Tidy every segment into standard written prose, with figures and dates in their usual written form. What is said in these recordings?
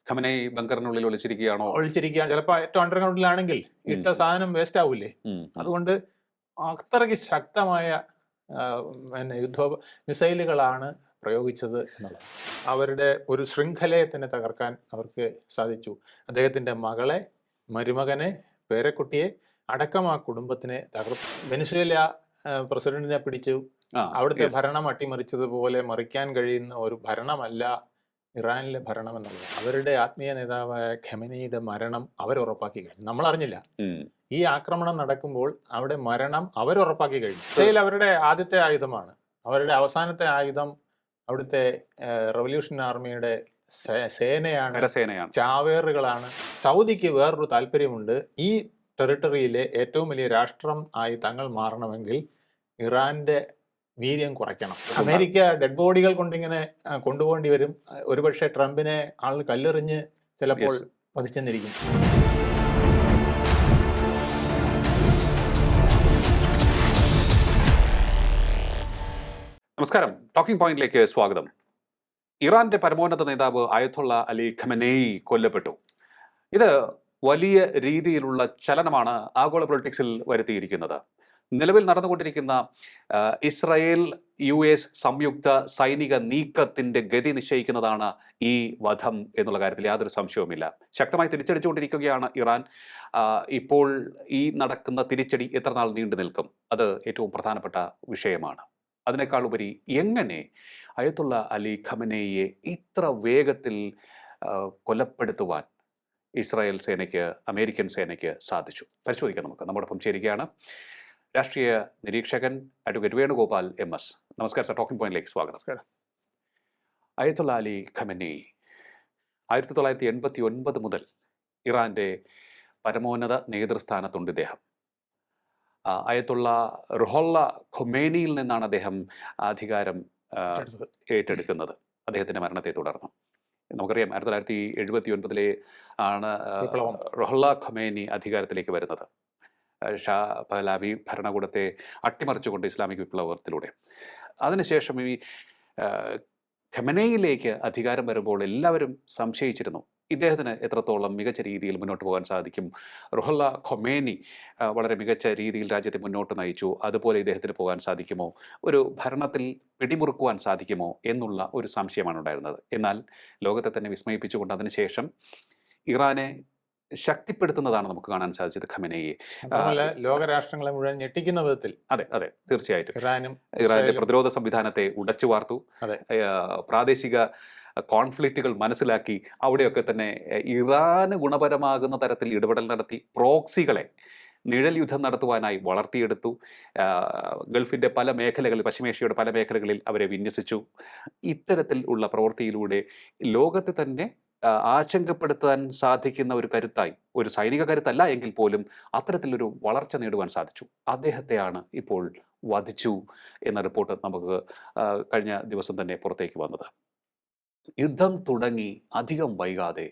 ഖമനൈ ബങ്കറിനുള്ളിൽ ഒളിച്ചിരിക്കുകയാണോ? ഒളിച്ചിരിക്കുകയാണ്. ചിലപ്പോൾ ഏറ്റവും അണ്ടർഗ്രൗണ്ടിലാണെങ്കിൽ ഇട്ട സാധനം വേസ്റ്റ് ആവില്ലേ. അതുകൊണ്ട് അത്രയ്ക്ക് ശക്തമായ മിസൈലുകളാണ് പ്രയോഗിച്ചത് എന്നുള്ളത്. അവരുടെ ഒരു ശൃംഖലയെ തന്നെ തകർക്കാൻ അവർക്ക് സാധിച്ചു. അദ്ദേഹത്തിൻ്റെ മകളെ, മരുമകനെ, പേരക്കുട്ടിയെ അടക്കം ആ കുടുംബത്തിനെ തകർത്തു. വെനിസ്വേല പ്രസിഡന്റിനെ പിടിച്ചു. അവിടുത്തെ ഭരണം അട്ടിമറിച്ചതുപോലെ മറിക്കാൻ കഴിയുന്ന ഒരു ഭരണമല്ല ഇറാനിലെ ഭരണം എന്നുള്ളത്. അവരുടെ ആത്മീയ നേതാവായ ഖമനയുടെ മരണം അവരുറപ്പാക്കി കഴിഞ്ഞു. നമ്മൾ അറിഞ്ഞില്ല. ഈ ആക്രമണം നടക്കുമ്പോൾ അവിടെ മരണം അവരുറപ്പാക്കി കഴിഞ്ഞു. ഇസ്രായേൽ അവരുടെ ആദ്യത്തെ ആയുധമാണ്. അവരുടെ അവസാനത്തെ ആയുധം അവിടുത്തെ റവല്യൂഷൻ ആർമിയുടെ സേനയാണ്, ചാവേറുകളാണ്. സൗദിക്ക് വേറൊരു താല്പര്യമുണ്ട്. ഈ ടെറിട്ടറിയിലെ ഏറ്റവും വലിയ രാഷ്ട്രം ആയി തങ്ങൾ മാറണമെങ്കിൽ ഇറാന്റെ വീര്യം കുറയ്ക്കണം. അമേരിക്ക ഡെഡ് ബോഡികൾ കൊണ്ടിങ്ങനെ കൊണ്ടുപോകേണ്ടി വരും. ഒരുപക്ഷെ ട്രംപിനെ ആൾ കല്ലെറിഞ്ഞ് ചിലപ്പോൾ വധിച്ചെന്നിരിക്കും. നമസ്കാരം, ടോക്കിംഗ് പോയിന്റിലേക്ക് സ്വാഗതം. ഇറാന്റെ പരമോന്നത നേതാവ് അയത്തുള്ള അലി ഖമനേയി കൊല്ലപ്പെട്ടു. ഇത് വലിയ രീതിയിലുള്ള ചലനമാണ് ആഗോള പൊളിറ്റിക്സിൽ വരുത്തിയിരിക്കുന്നത്. നിലവിൽ നടന്നുകൊണ്ടിരിക്കുന്ന ഇസ്രായേൽ US സംയുക്ത സൈനിക നീക്കത്തിന്റെ ഗതി നിശ്ചയിക്കുന്നതാണ് ഈ വധം എന്നുള്ള കാര്യത്തിൽ യാതൊരു സംശയവുമില്ല. ശക്തമായി തിരിച്ചടിച്ചുകൊണ്ടിരിക്കുകയാണ് ഇറാൻ. ഇപ്പോൾ ഈ നടക്കുന്ന തിരിച്ചടി എത്ര നാൾ നീണ്ടു നിൽക്കും, അത് ഏറ്റവും പ്രധാനപ്പെട്ട വിഷയമാണ്. അതിനേക്കാൾ ഉപരി എങ്ങനെ അയത്തുള്ള അലി ഖമനേയിയെ ഇത്ര വേഗത്തിൽ കൊലപ്പെടുത്തുവാൻ ഇസ്രായേൽ സേനയ്ക്ക്, അമേരിക്കൻ സേനയ്ക്ക് സാധിച്ചു, പരിശോധിക്കാൻ നമുക്ക്. നമ്മോടൊപ്പം ചേരുകയാണ് രാഷ്ട്രീയ നിരീക്ഷകൻ അഡ്വക്കേറ്റ് വേണുഗോപാൽ MS. നമസ്കാരം സർ, ടോക്കിംഗ് പോയിന്റിലേക്ക് സ്വാഗതം. നമസ്കാരം. അയത്തുള്ള അലി ഖമനേയി 1989 മുതൽ ഇറാന്റെ പരമോന്നത നേതൃസ്ഥാനത്തുണ്ട് ഇദ്ദേഹം. അയത്തുള്ള റുഹുള്ള ഖൊമേനിയിൽ നിന്നാണ് അദ്ദേഹം അധികാരം ഏറ്റെടുക്കുന്നത് അദ്ദേഹത്തിൻ്റെ മരണത്തെ തുടർന്ന്. നമുക്കറിയാം 1979 ആണ് റുഹുള്ള ഖൊമേനി അധികാരത്തിലേക്ക് വരുന്നത്. ഷാ പഹലാവി ഭരണകൂടത്തെ അട്ടിമറിച്ചുകൊണ്ട് ഇസ്ലാമിക് വിപ്ലവത്തിലൂടെ. അതിനുശേഷം ഈ ഖമനേയിലേക്ക് അധികാരം വരുമ്പോൾ എല്ലാവരും സംശയിച്ചിരുന്നു ഇദ്ദേഹത്തിന് എത്രത്തോളം മികച്ച രീതിയിൽ മുന്നോട്ട് പോകാൻ സാധിക്കും. റുഹുള്ള ഖൊമേനി വളരെ മികച്ച രീതിയിൽ രാജ്യത്തെ മുന്നോട്ട് നയിച്ചു, അതുപോലെ ഇദ്ദേഹത്തിന് പോകാൻ സാധിക്കുമോ, ഒരു ഭരണത്തിൽ പിടിമുറുക്കുവാൻ സാധിക്കുമോ എന്നുള്ള ഒരു സംശയമാണ് ഉണ്ടായിരുന്നത്. എന്നാൽ ലോകത്തെ തന്നെ വിസ്മയിപ്പിച്ചുകൊണ്ട് അതിനുശേഷം ഇറാനെ ശക്തിപ്പെടുത്തുന്നതാണ് നമുക്ക് കാണാൻ സാധിച്ചത് ഖമനേയി. ലോകരാഷ്ട്രങ്ങളെ മുഴുവൻ ഞെട്ടിക്കുന്ന വിധത്തിൽ. അതെ, തീർച്ചയായിട്ടും ഇറാന്റെ പ്രതിരോധ സംവിധാനത്തെ ഉടച്ചു വാർത്തു. പ്രാദേശിക കോൺഫ്ലിക്റ്റുകൾ മനസ്സിലാക്കി അവിടെയൊക്കെ തന്നെ ഇറാന് ഗുണപരമാകുന്ന തരത്തിൽ ഇടപെടൽ നടത്തി പ്രോക്സികളെ നിഴൽ യുദ്ധം നടത്തുവാനായി വളർത്തിയെടുത്തു. ഗൾഫിൻ്റെ പല മേഖലകളിൽ, പശ്ചിമേഷ്യയുടെ പല മേഖലകളിൽ അവരെ വിന്യസിച്ചു. ഇത്തരത്തിൽ ഉള്ള പ്രവൃത്തിയിലൂടെ ലോകത്തെ തന്നെ ആശങ്കപ്പെടുത്താൻ സാധിക്കുന്ന ഒരു കരുത്തായി, ഒരു സൈനിക കരുത്തല്ല എങ്കിൽ പോലും അത്തരത്തിലൊരു വളർച്ച നേടുവാൻ സാധിച്ചു. അദ്ദേഹത്തെയാണ് ഇപ്പോൾ വധിച്ചു എന്ന റിപ്പോർട്ട് നമുക്ക് കഴിഞ്ഞ ദിവസം തന്നെ പുറത്തേക്ക് വന്നത്. യുദ്ധം തുടങ്ങി അധികം വൈകാതെ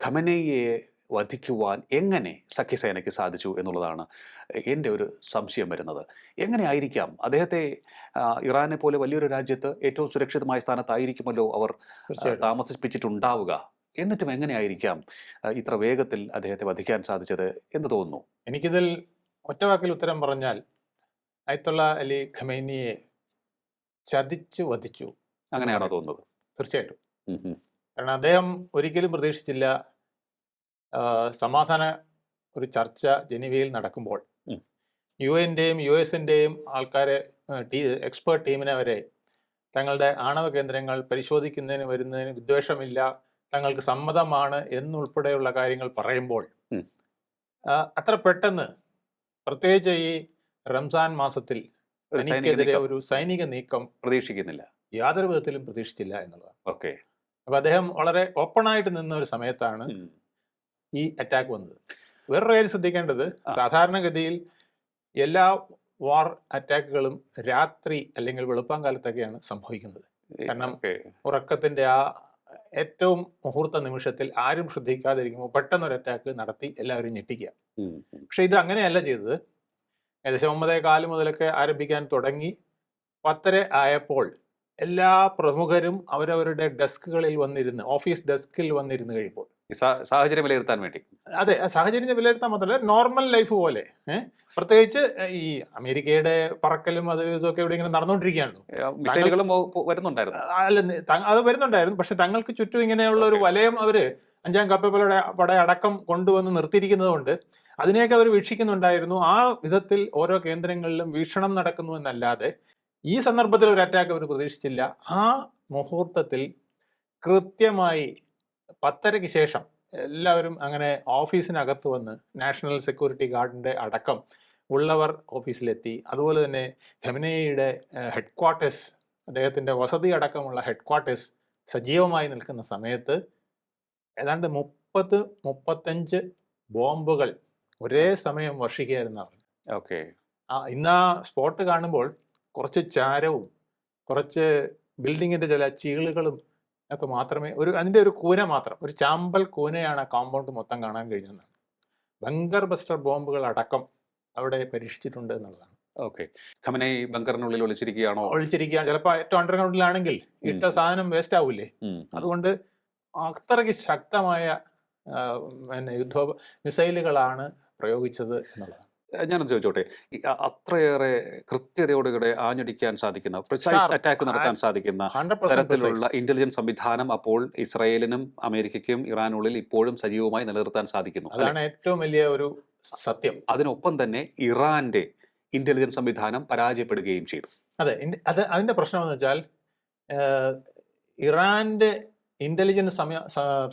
ഖമനേയിയെ വധിക്കുവാൻ എങ്ങനെ സഖ്യസേനയ്ക്ക് സാധിച്ചു എന്നുള്ളതാണ് എൻ്റെ ഒരു സംശയം വരുന്നത്. എങ്ങനെ ആയിരിക്കാം അദ്ദേഹത്തെ ഇറാനെ പോലെ വലിയൊരു രാജ്യത്ത് ഏറ്റവും സുരക്ഷിതമായ സ്ഥാനത്തായിരിക്കുമല്ലോ അവർ താമസിപ്പിച്ചിട്ടുണ്ടാവുക, എന്നിട്ടും എങ്ങനെയായിരിക്കാം ഇത്ര വേഗത്തിൽ അദ്ദേഹത്തെ വധിക്കാൻ സാധിച്ചത് എന്ന് തോന്നുന്നു. എനിക്കിതിൽ ഒറ്റവാക്കിൽ ഉത്തരം പറഞ്ഞാൽ അയത്തുള്ള അലി ഖമേനിയെ ചതിച്ചു വധിച്ചു, അങ്ങനെയാണോ തോന്നുന്നത്? തീർച്ചയായിട്ടും. കാരണം അദ്ദേഹം ഒരിക്കലും പ്രതീക്ഷിച്ചില്ല സമാധാന ഒരു ചർച്ച ജനീവയിൽ നടക്കുമ്പോൾ UN-ൻ്റെയും US-ൻ്റെയും ആൾക്കാരെ, എക്സ്പേർട്ട് ടീമിനെ വരെ തങ്ങളുടെ ആണവ കേന്ദ്രങ്ങൾ പരിശോധിക്കുന്നതിന് വരുന്നതിന് വിദ്വേഷമില്ല, തങ്ങൾക്ക് സമ്മതമാണ് എന്നുൾപ്പെടെയുള്ള കാര്യങ്ങൾ പറയുമ്പോൾ അത്ര പെട്ടെന്ന്, പ്രത്യേകിച്ച് ഈ റംസാൻ മാസത്തിൽ തനിക്കെതിരെ ഒരു സൈനിക നീക്കം പ്രതീക്ഷിക്കുന്നില്ല, യാതൊരു വിധത്തിലും പ്രതീക്ഷിച്ചില്ല എന്നുള്ളതാണ്. ഓക്കെ. അപ്പം അദ്ദേഹം വളരെ ഓപ്പണായിട്ട് നിന്ന ഒരു സമയത്താണ് ഈ അറ്റാക്ക് വന്നത്. വേറൊരു കാര്യം ശ്രദ്ധിക്കേണ്ടത്, സാധാരണഗതിയിൽ എല്ലാ വാർ അറ്റാക്കുകളും രാത്രി അല്ലെങ്കിൽ വെളുപ്പാങ്കാലത്തൊക്കെയാണ് സംഭവിക്കുന്നത്. കാരണം ഉറക്കത്തിൻ്റെ ആ ഏറ്റവും മുഹൂർത്ത നിമിഷത്തിൽ ആരും ശ്രദ്ധിക്കാതിരിക്കുമ്പോൾ പെട്ടെന്നൊരു അറ്റാക്ക് നടത്തി എല്ലാവരും ഞെട്ടിക്കുക. പക്ഷെ ഇത് അങ്ങനെയല്ല ചെയ്തത്. ഏകദേശം 9:15 മുതലൊക്കെ ആരംഭിക്കാൻ തുടങ്ങി 10:30 ആയപ്പോൾ എല്ലാ പ്രമുഖരും അവരവരുടെ ഡെസ്കുകളിൽ വന്നിരുന്ന്, ഓഫീസ് ഡെസ്കിൽ വന്നിരുന്ന് കഴിയുമ്പോൾ ഈ സാഹചര്യം വിലയിരുത്താൻ വേണ്ടി. അതെ, ആ സാഹചര്യം വിലയിരുത്താൻ മാത്രമല്ല, നോർമൽ ലൈഫ് പോലെ. പ്രത്യേകിച്ച് ഈ അമേരിക്കയുടെ പറക്കലും അത് ഇതൊക്കെ ഇവിടെ ഇങ്ങനെ നടന്നുകൊണ്ടിരിക്കുകയാണല്ലോ. മിസൈലുകളും വരുന്നുണ്ടായിരുന്നു. അല്ല, അത് വരുന്നുണ്ടായിരുന്നു. പക്ഷെ തങ്ങൾക്ക് ചുറ്റും ഇങ്ങനെയുള്ള ഒരു വലയം അവര് 5ാം കപ്പലുകളുടെ പട അടക്കം കൊണ്ടുവന്ന് നിർത്തിയിരിക്കുന്നത് കൊണ്ട് അതിനെയൊക്കെ അവർ വീക്ഷിക്കുന്നുണ്ടായിരുന്നു. ആ വിധത്തിൽ ഓരോ കേന്ദ്രങ്ങളിലും വീക്ഷണം നടക്കുന്നു എന്നല്ലാതെ ഈ സന്ദർഭത്തിൽ ഒരു അറ്റാക്ക് അവർ പ്രതീക്ഷിച്ചില്ല. ആ മുഹൂർത്തത്തിൽ കൃത്യമായി 10:30-ക്ക് ശേഷം എല്ലാവരും അങ്ങനെ ഓഫീസിനകത്ത് വന്ന് നാഷണൽ സെക്യൂരിറ്റി ഗാർഡിന്റെ അടക്കം ഉള്ളവർ ഓഫീസിലെത്തി. അതുപോലെ തന്നെ ഖമനേയിയുടെ ഹെഡ് ക്വാർട്ടേഴ്സ്, അദ്ദേഹത്തിന്റെ വസതി അടക്കമുള്ള ഹെഡ് ക്വാർട്ടേഴ്സ് സജീവമായി നിൽക്കുന്ന സമയത്ത് ഏതാണ്ട് 30-35 ബോംബുകൾ ഒരേ സമയം വർഷിക്കുകയായിരുന്നു അവർ. ഓക്കെ. ഇന്ന് ആ സ്പോട്ട് കാണുമ്പോൾ കുറച്ച് ചാരവും കുറച്ച് ബിൽഡിങ്ങിന്റെ ചില ചീളുകളും ഒക്കെ മാത്രമേ, അതിന്റെ ഒരു കൂന മാത്രം, ഒരു ചാമ്പൽ കൂനയാണ് ആ കോമ്പൗണ്ട് മൊത്തം കാണാൻ കഴിഞ്ഞതെന്നാണ്. ബങ്കർ ബസ്റ്റർ ബോംബുകൾ അടക്കം അവിടെ പരീക്ഷിച്ചിട്ടുണ്ട് എന്നുള്ളതാണ്. ഓക്കെ. ഖമനേയി ബങ്കറിനുള്ളിൽ ഒളിച്ചിരിക്കുകയാണോ? ഒളിച്ചിരിക്കുകയാണ്. ചിലപ്പോൾ ഏറ്റവും അണ്ടർഗ്രൗണ്ടിലാണെങ്കിൽ ഇട്ട സാധനം വേസ്റ്റ് ആവൂലേ. അതുകൊണ്ട് അത്രയ്ക്ക് ശക്തമായ യുദ്ധ മിസൈലുകളാണ് പ്രയോഗിച്ചത് എന്നുള്ളതാണ്. ഞാനൊന്ന് ചോദിച്ചോട്ടെ, അത്രയേറെ കൃത്യതയോടുകൂടെ ആഞ്ഞടിക്കാൻ സാധിക്കുന്ന, പ്രിസൈസ് അറ്റാക്ക് നടത്താൻ സാധിക്കുന്ന തരത്തിലുള്ള ഇന്റലിജൻസ് സംവിധാനം അപ്പോൾ ഇസ്രായേലിനും അമേരിക്കയ്ക്കും ഇറാനുള്ളിൽ ഇപ്പോഴും സജീവമായി നിലനിർത്താൻ സാധിക്കുന്നു. അതാണ് ഏറ്റവും വലിയ ഒരു സത്യം. അതിനൊപ്പം തന്നെ ഇറാന്റെ ഇന്റലിജൻസ് സംവിധാനം പരാജയപ്പെടുകയും ചെയ്തു. അതെ, അതിന്റെ പ്രശ്നം എന്ന് വെച്ചാൽ ഇറാന്റെ ഇന്റലിജൻസ്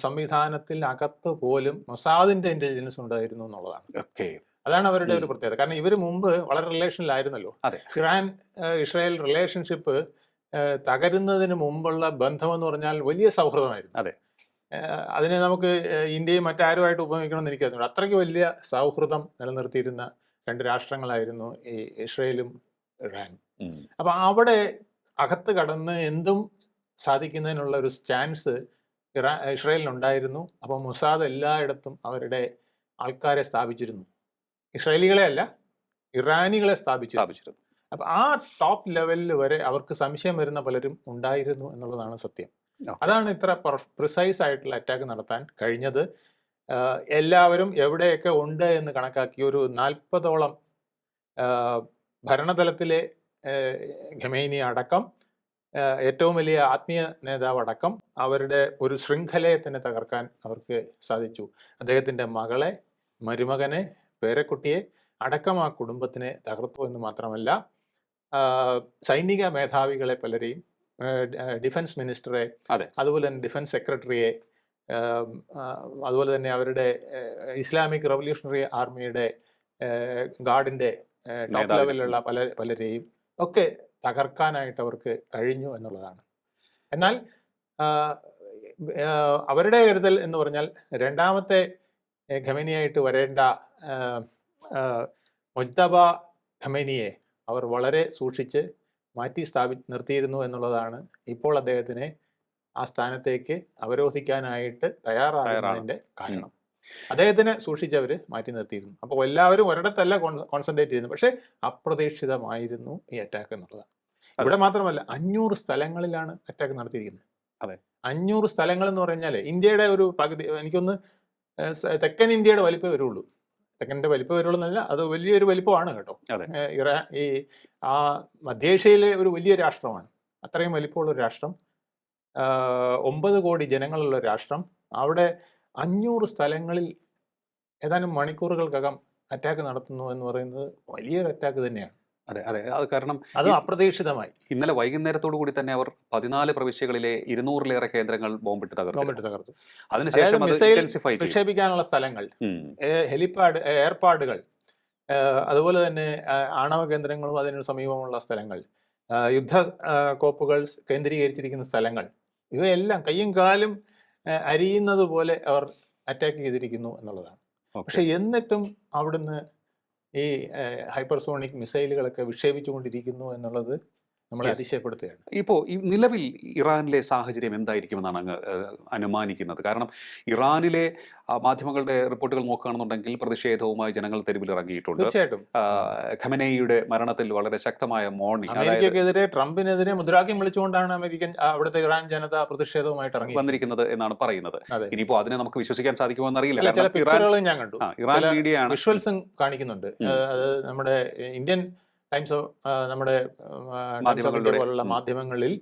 സംവിധാനത്തിൽ അകത്ത് പോലും മൊസാദിന്റെ ഇന്റലിജൻസ് ഉണ്ടായിരുന്നു എന്നുള്ളതാണ്. ഓക്കെ. അതാണ് അവരുടെ ഒരു പ്രത്യേകത. കാരണം ഇവർ മുമ്പ് വളരെ റിലേഷനിലായിരുന്നല്ലോ. ഇറാൻ ഇസ്രായേൽ റിലേഷൻഷിപ്പ് തകരുന്നതിന് മുമ്പുള്ള ബന്ധമെന്ന് പറഞ്ഞാൽ വലിയ സൗഹൃദമായിരുന്നു. അതെ, അതിനെ നമുക്ക് ഇന്ത്യയും മറ്റാരുമായിട്ട് ഉപയോഗിക്കണമെന്ന് എനിക്ക് തോന്നുന്നു. അത്രയ്ക്ക് വലിയ സൗഹൃദം നിലനിർത്തിയിരുന്ന രണ്ട് രാഷ്ട്രങ്ങളായിരുന്നു ഈ ഇസ്രായേലും ഇറാനും. അപ്പൊ അവിടെ അകത്ത് കടന്ന് എന്തും സാധിക്കുന്നതിനുള്ള ഒരു ചാൻസ് ഇസ്രായേലിനുണ്ടായിരുന്നു. അപ്പോൾ മൊസാദ് എല്ലായിടത്തും അവരുടെ ആൾക്കാരെ സ്ഥാപിച്ചിരുന്നു. ഇസ്രായേലികളെ അല്ല, ഇറാനികളെ സ്ഥാപിച്ചിരുന്നു. അപ്പൊ ആ ടോപ്പ് ലെവലിൽ വരെ അവർക്ക് സംശയം വരുന്ന പലരും ഉണ്ടായിരുന്നു എന്നുള്ളതാണ് സത്യം. അതാണ് ഇത്ര പ്രിസൈസ് ആയിട്ടുള്ള അറ്റാക്ക് നടത്താൻ കഴിഞ്ഞത്. എല്ലാവരും എവിടെയൊക്കെ ഉണ്ട് എന്ന് കണക്കാക്കി ഒരു 40ഓളം ഭരണതലത്തിലെ ഖമേനി അടക്കം, ഏറ്റവും വലിയ ആത്മീയ നേതാവ് അടക്കം അവരുടെ ഒരു ശൃംഖലയെ തന്നെ തകർക്കാൻ അവർക്ക് സാധിച്ചു. അദ്ദേഹത്തിൻ്റെ മകളെ, മരുമകനെ, പേരക്കുട്ടിയെ അടക്കം ആ കുടുംബത്തിനെ തകർത്തു എന്ന് മാത്രമല്ല, സൈനിക മേധാവികളെ പലരെയും, ഡിഫൻസ് മിനിസ്റ്ററെ, അതുപോലെ തന്നെ ഡിഫൻസ് സെക്രട്ടറിയെ, അതുപോലെ തന്നെ അവരുടെ ഇസ്ലാമിക് റവല്യൂഷണറി ആർമിയുടെ ഗാർഡിൻ്റെ ടോപ്പ് ലെവലിലുള്ള പലരെയും ഒക്കെ തകർക്കാനായിട്ട് അവർക്ക് കഴിഞ്ഞു എന്നുള്ളതാണ്. എന്നാൽ അവരുടെ കരുതൽ എന്ന് പറഞ്ഞാൽ രണ്ടാമത്തെ ഖമേനിയായിട്ട് വരേണ്ട മുജ്തബ ഖമേനിയെ അവർ വളരെ സൂക്ഷിച്ച് മാറ്റി നിർത്തിയിരുന്നു എന്നുള്ളതാണ് ഇപ്പോൾ അദ്ദേഹത്തിനെ ആ സ്ഥാനത്തേക്ക് അവരോധിക്കാനായിട്ട് തയ്യാറാകുന്നതിൻ്റെ കാരണം. അദ്ദേഹത്തിനെ സൂക്ഷിച്ചവർ മാറ്റി നിർത്തിയിരുന്നു. അപ്പോൾ എല്ലാവരും ഒരിടത്തല്ല കോൺസെൻട്രേറ്റ് ചെയ്യുന്നു. പക്ഷേ അപ്രതീക്ഷിതമായിരുന്നു ഈ അറ്റാക്ക് എന്നുള്ളതാണ്. ഇവിടെ മാത്രമല്ല, 500 സ്ഥലങ്ങളിലാണ് അറ്റാക്ക് നടത്തിയിരിക്കുന്നത്. 500 സ്ഥലങ്ങൾ എന്ന് പറഞ്ഞാൽ ഇന്ത്യയുടെ ഒരു പകുതി, എനിക്കൊന്ന് തെക്കൻ ഇന്ത്യയുടെ വലിപ്പമേ വരുള്ളൂ. തെക്കൻ്റെ വലിപ്പം വരുള്ളൂ എന്നല്ല, അത് വലിയൊരു വലിപ്പമാണ് കേട്ടോ. ഈ ആ മധ്യേഷ്യയിലെ ഒരു വലിയ രാഷ്ട്രമാണ്. അത്രയും വലിപ്പമുള്ള ഒരു രാഷ്ട്രം, 9 കോടി ജനങ്ങളുള്ള ഒരു രാഷ്ട്രം. അവിടെ 500 സ്ഥലങ്ങളിൽ ഏതാനും മണിക്കൂറുകൾക്കകം അറ്റാക്ക് നടത്തുന്നു എന്ന് പറയുന്നത് വലിയൊരു അറ്റാക്ക് തന്നെയാണ്. അതെ, അത് കാരണം അത് അപ്രതീക്ഷിതമായി. ഇന്നലെ വൈകുന്നേരത്തോടു കൂടി തന്നെ അവർ 14 പ്രവിശ്യകളിലെ 200-ലേറെ കേന്ദ്രങ്ങൾ ബോംബിട്ട് തകർത്തു. അതിനുശേഷം വിക്ഷേപിക്കാനുള്ള സ്ഥലങ്ങൾ, ഹെലിപാഡ്, എയർപാഡുകൾ, അതുപോലെ തന്നെ ആണവ കേന്ദ്രങ്ങളും അതിനു സമീപമുള്ള സ്ഥലങ്ങൾ, യുദ്ധ കോപ്പുകൾ കേന്ദ്രീകരിച്ചിരിക്കുന്ന സ്ഥലങ്ങൾ, ഇവയെല്ലാം കയ്യും കാലും അരിയുന്നത് പോലെ അവർ അറ്റാക്ക് ചെയ്തിരിക്കുന്നു എന്നുള്ളതാണ്. പക്ഷെ എന്നിട്ടും അവിടുന്ന് ഈ ഹൈപ്പർസോണിക് മിസൈലുകളൊക്കെ വിക്ഷേപിച്ചുകൊണ്ടിരിക്കുന്നു എന്നുള്ളത് നമ്മളെ അതിശയപ്പെടുത്തുകയാണ്. ഇപ്പോൾ ഈ നിലവിൽ ഇറാനിലെ സാഹചര്യം എന്തായിരിക്കുമെന്നാണ് അങ്ങ് അനുമാനിക്കുന്നത്? കാരണം ഇറാനിലെ മാധ്യമങ്ങളുടെ റിപ്പോർട്ടുകൾ നോക്കുകയാണെന്നുണ്ടെങ്കിൽ പ്രതിഷേധവുമായി ജനങ്ങൾ തെരുവിൽ ഇറങ്ങിയിട്ടുണ്ട്. തീർച്ചയായിട്ടും ഖമനേയിയുടെ മരണത്തിൽ വളരെ ശക്തമായ മോർണിംഗ്, അമേരിക്കക്കെതിരെ ട്രംപിനെതിരെ മുദ്രാവാക്യം വിളിച്ചുകൊണ്ടാണ് അവിടുത്തെ ഇറാൻ ജനത പ്രതിഷേധവുമായിട്ട് ഇറങ്ങി വന്നിരിക്കുന്നത് എന്നാണ് പറയുന്നത്. അതെ. ഇനിയിപ്പോൾ അതിനെ നമുക്ക് വിശ്വസിക്കാൻ സാധിക്കുമോ എന്നറിയില്ല. ചില കാരണം പിക്ചറുകളും ഞാൻ കണ്ടു, ഇറാൻ മീഡിയയാണ് വിഷ്വൽസും കാണിക്കുന്നുണ്ട്. അത് നമ്മുടെ ഇന്ത്യൻ ടൈംസ് ഓഫ് നമ്മുടെ പോലുള്ള മാധ്യമങ്ങളിൽ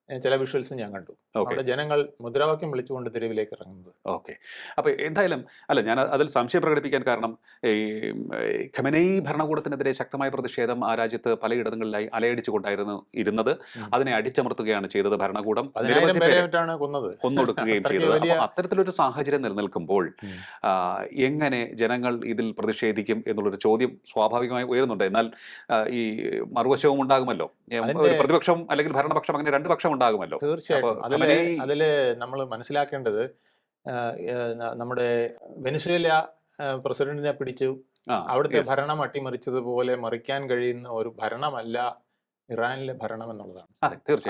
ചില വിഷ്വൽസും ഞാൻ കണ്ടു. അവിടെ ജനങ്ങൾ മുദ്രാവാക്യം വിളിച്ചുകൊണ്ട് തെരുവിലേക്ക് ഇറങ്ങുന്നത്. ഓക്കെ. അപ്പോൾ എന്തായാലും ഞാൻ അതിൽ സംശയം പ്രകടിപ്പിക്കാൻ കാരണം ഈ ഖമനേയി ഭരണകൂടത്തിനെതിരെ ശക്തമായ പ്രതിഷേധം ആ രാജ്യത്ത് പലയിടങ്ങളിലായി അലയടിച്ചുകൊണ്ടായിരുന്നു ഇരുന്നത്. അതിനെ അടിച്ചമർത്തുകയാണ് ചെയ്തത് ഭരണകൂടം, കൊന്നൊടുക്കുകയും ചെയ്തത്. അപ്പോൾ അത്തരത്തിലൊരു സാഹചര്യം നിലനിൽക്കുമ്പോൾ എങ്ങനെ ജനങ്ങൾ ഇതിൽ പ്രതിഷേധിക്കും എന്നുള്ളൊരു ചോദ്യം സ്വാഭാവികമായി ഉയരുന്നുണ്ട്. എന്നാൽ ഈ മറുവശവും ഉണ്ടാകുമല്ലോ, ഒരു പ്രതിപക്ഷം അല്ലെങ്കിൽ ഭരണപക്ഷം, അങ്ങനെ രണ്ട് പക്ഷം ഉണ്ടാകുമല്ലോ. തീർച്ചയായിട്ടും അതില് നമ്മൾ മനസ്സിലാക്കേണ്ടത് നമ്മുടെ വെനസ്വേല പ്രസിഡന്റിനെ പിടിച്ചു അവിടുത്തെ ഭരണം അട്ടിമറിച്ചതുപോലെ മറിക്കാൻ കഴിയുന്ന ഒരു ഭരണമല്ല ഇറാനിലെ ഭരണം എന്നുള്ളതാണ്.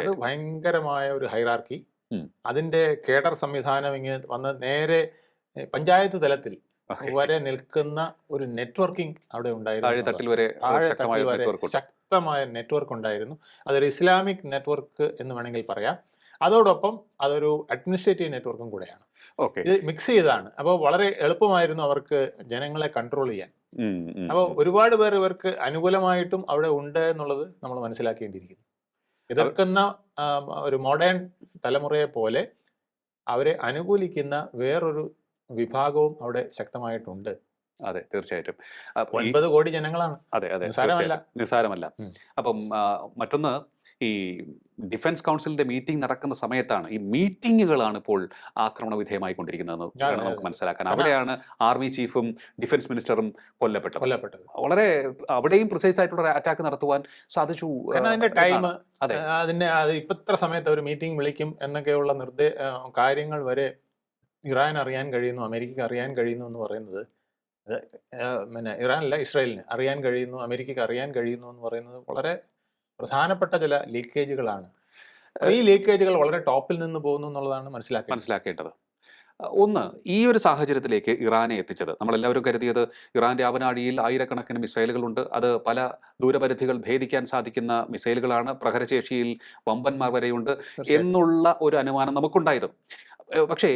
അത് ഭയങ്കരമായ ഒരു ഹൈറാർക്കി, അതിന്റെ കേഡർ സംവിധാനം ഇങ്ങനെ വന്ന് നേരെ പഞ്ചായത്ത് തലത്തിൽ വരെ നിൽക്കുന്ന ഒരു നെറ്റ്വർക്കിംഗ് അവിടെ ഉണ്ടായിരുന്നു. ശക്തമായ നെറ്റ്വർക്ക് ഉണ്ടായിരുന്നു. അതൊരു ഇസ്ലാമിക് നെറ്റ്വർക്ക് എന്ന് വേണമെങ്കിൽ പറയാം. അതോടൊപ്പം അതൊരു അഡ്മിനിസ്ട്രേറ്റീവ് നെറ്റ്വർക്കും കൂടെയാണ്. ഇത് മിക്സ് ചെയ്താണ്. അപ്പോൾ വളരെ എളുപ്പമായിരുന്നു അവർക്ക് ജനങ്ങളെ കൺട്രോൾ ചെയ്യാൻ. അപ്പോൾ ഒരുപാട് പേർ ഇവർക്ക് അനുകൂലമായിട്ടും അവിടെ ഉണ്ട് എന്നുള്ളത് നമ്മൾ മനസ്സിലാക്കേണ്ടിയിരിക്കുന്നു. എതിർക്കുന്ന ഒരു മോഡേൺ തലമുറയെ പോലെ അവരെ അനുകൂലിക്കുന്ന വേറൊരു വിഭാഗവും അവിടെ ശക്തമായിട്ടുണ്ട്. അതെ, തീർച്ചയായിട്ടും. 9 കോടി ജനങ്ങളാണ്. അതെ, നിസ്സാരമല്ല. അപ്പം മറ്റൊന്ന്, ഈ ഡിഫൻസ് കൗൺസിലിന്റെ മീറ്റിംഗ് നടക്കുന്ന സമയത്താണ്, ഈ മീറ്റിങ്ങുകളാണ് ഇപ്പോൾ ആക്രമണ വിധേയമായിക്കൊണ്ടിരിക്കുന്നതെന്ന് നമുക്ക് മനസ്സിലാക്കാൻ. അവിടെയാണ് ആർമി ചീഫും ഡിഫൻസ് മിനിസ്റ്ററും കൊല്ലപ്പെട്ടത്. വളരെ അവിടെയും പ്രിസൈസ് ആയിട്ടുള്ള അറ്റാക്ക് നടത്തുവാൻ സാധിച്ചു. അതിന്റെ ടൈം, ഇത്ര സമയത്ത് ഒരു മീറ്റിംഗ് വിളിക്കും എന്നൊക്കെയുള്ള കാര്യങ്ങൾ വരെ ഇറാൻ അറിയാൻ കഴിയുന്നു, അമേരിക്കക്ക് അറിയാൻ കഴിയുന്നു എന്ന് പറയുന്നത്, ഇറാനല്ല ഇസ്രായേലിന് അറിയാൻ കഴിയുന്നു, അമേരിക്കക്ക് അറിയാൻ കഴിയുന്നു എന്ന് പറയുന്നത് വളരെ പ്രധാനപ്പെട്ട ചില ലീക്കേജുകളാണ്. ഈ ലീക്കേജുകൾ വളരെ ടോപ്പിൽ നിന്ന് പോകുന്നു എന്നുള്ളതാണ് മനസ്സിലാക്കേണ്ടത്. ഒന്ന്, ഈ ഒരു സാഹചര്യത്തിലേക്ക് ഇറാനെ എത്തിച്ചത്, നമ്മളെല്ലാവരും കരുതിയത് ഇറാന്റെ ആവനാഴിയിൽ ആയിരക്കണക്കിന് മിസൈലുകളുണ്ട്, അത് പല ദൂരപരിധികൾ ഭേദിക്കാൻ സാധിക്കുന്ന മിസൈലുകളാണ്, പ്രഹരശേഷിയിൽ വമ്പന്മാർ വരെയുണ്ട് എന്നുള്ള ഒരു അനുമാനം നമുക്കുണ്ടായിരുന്നു. പക്ഷേ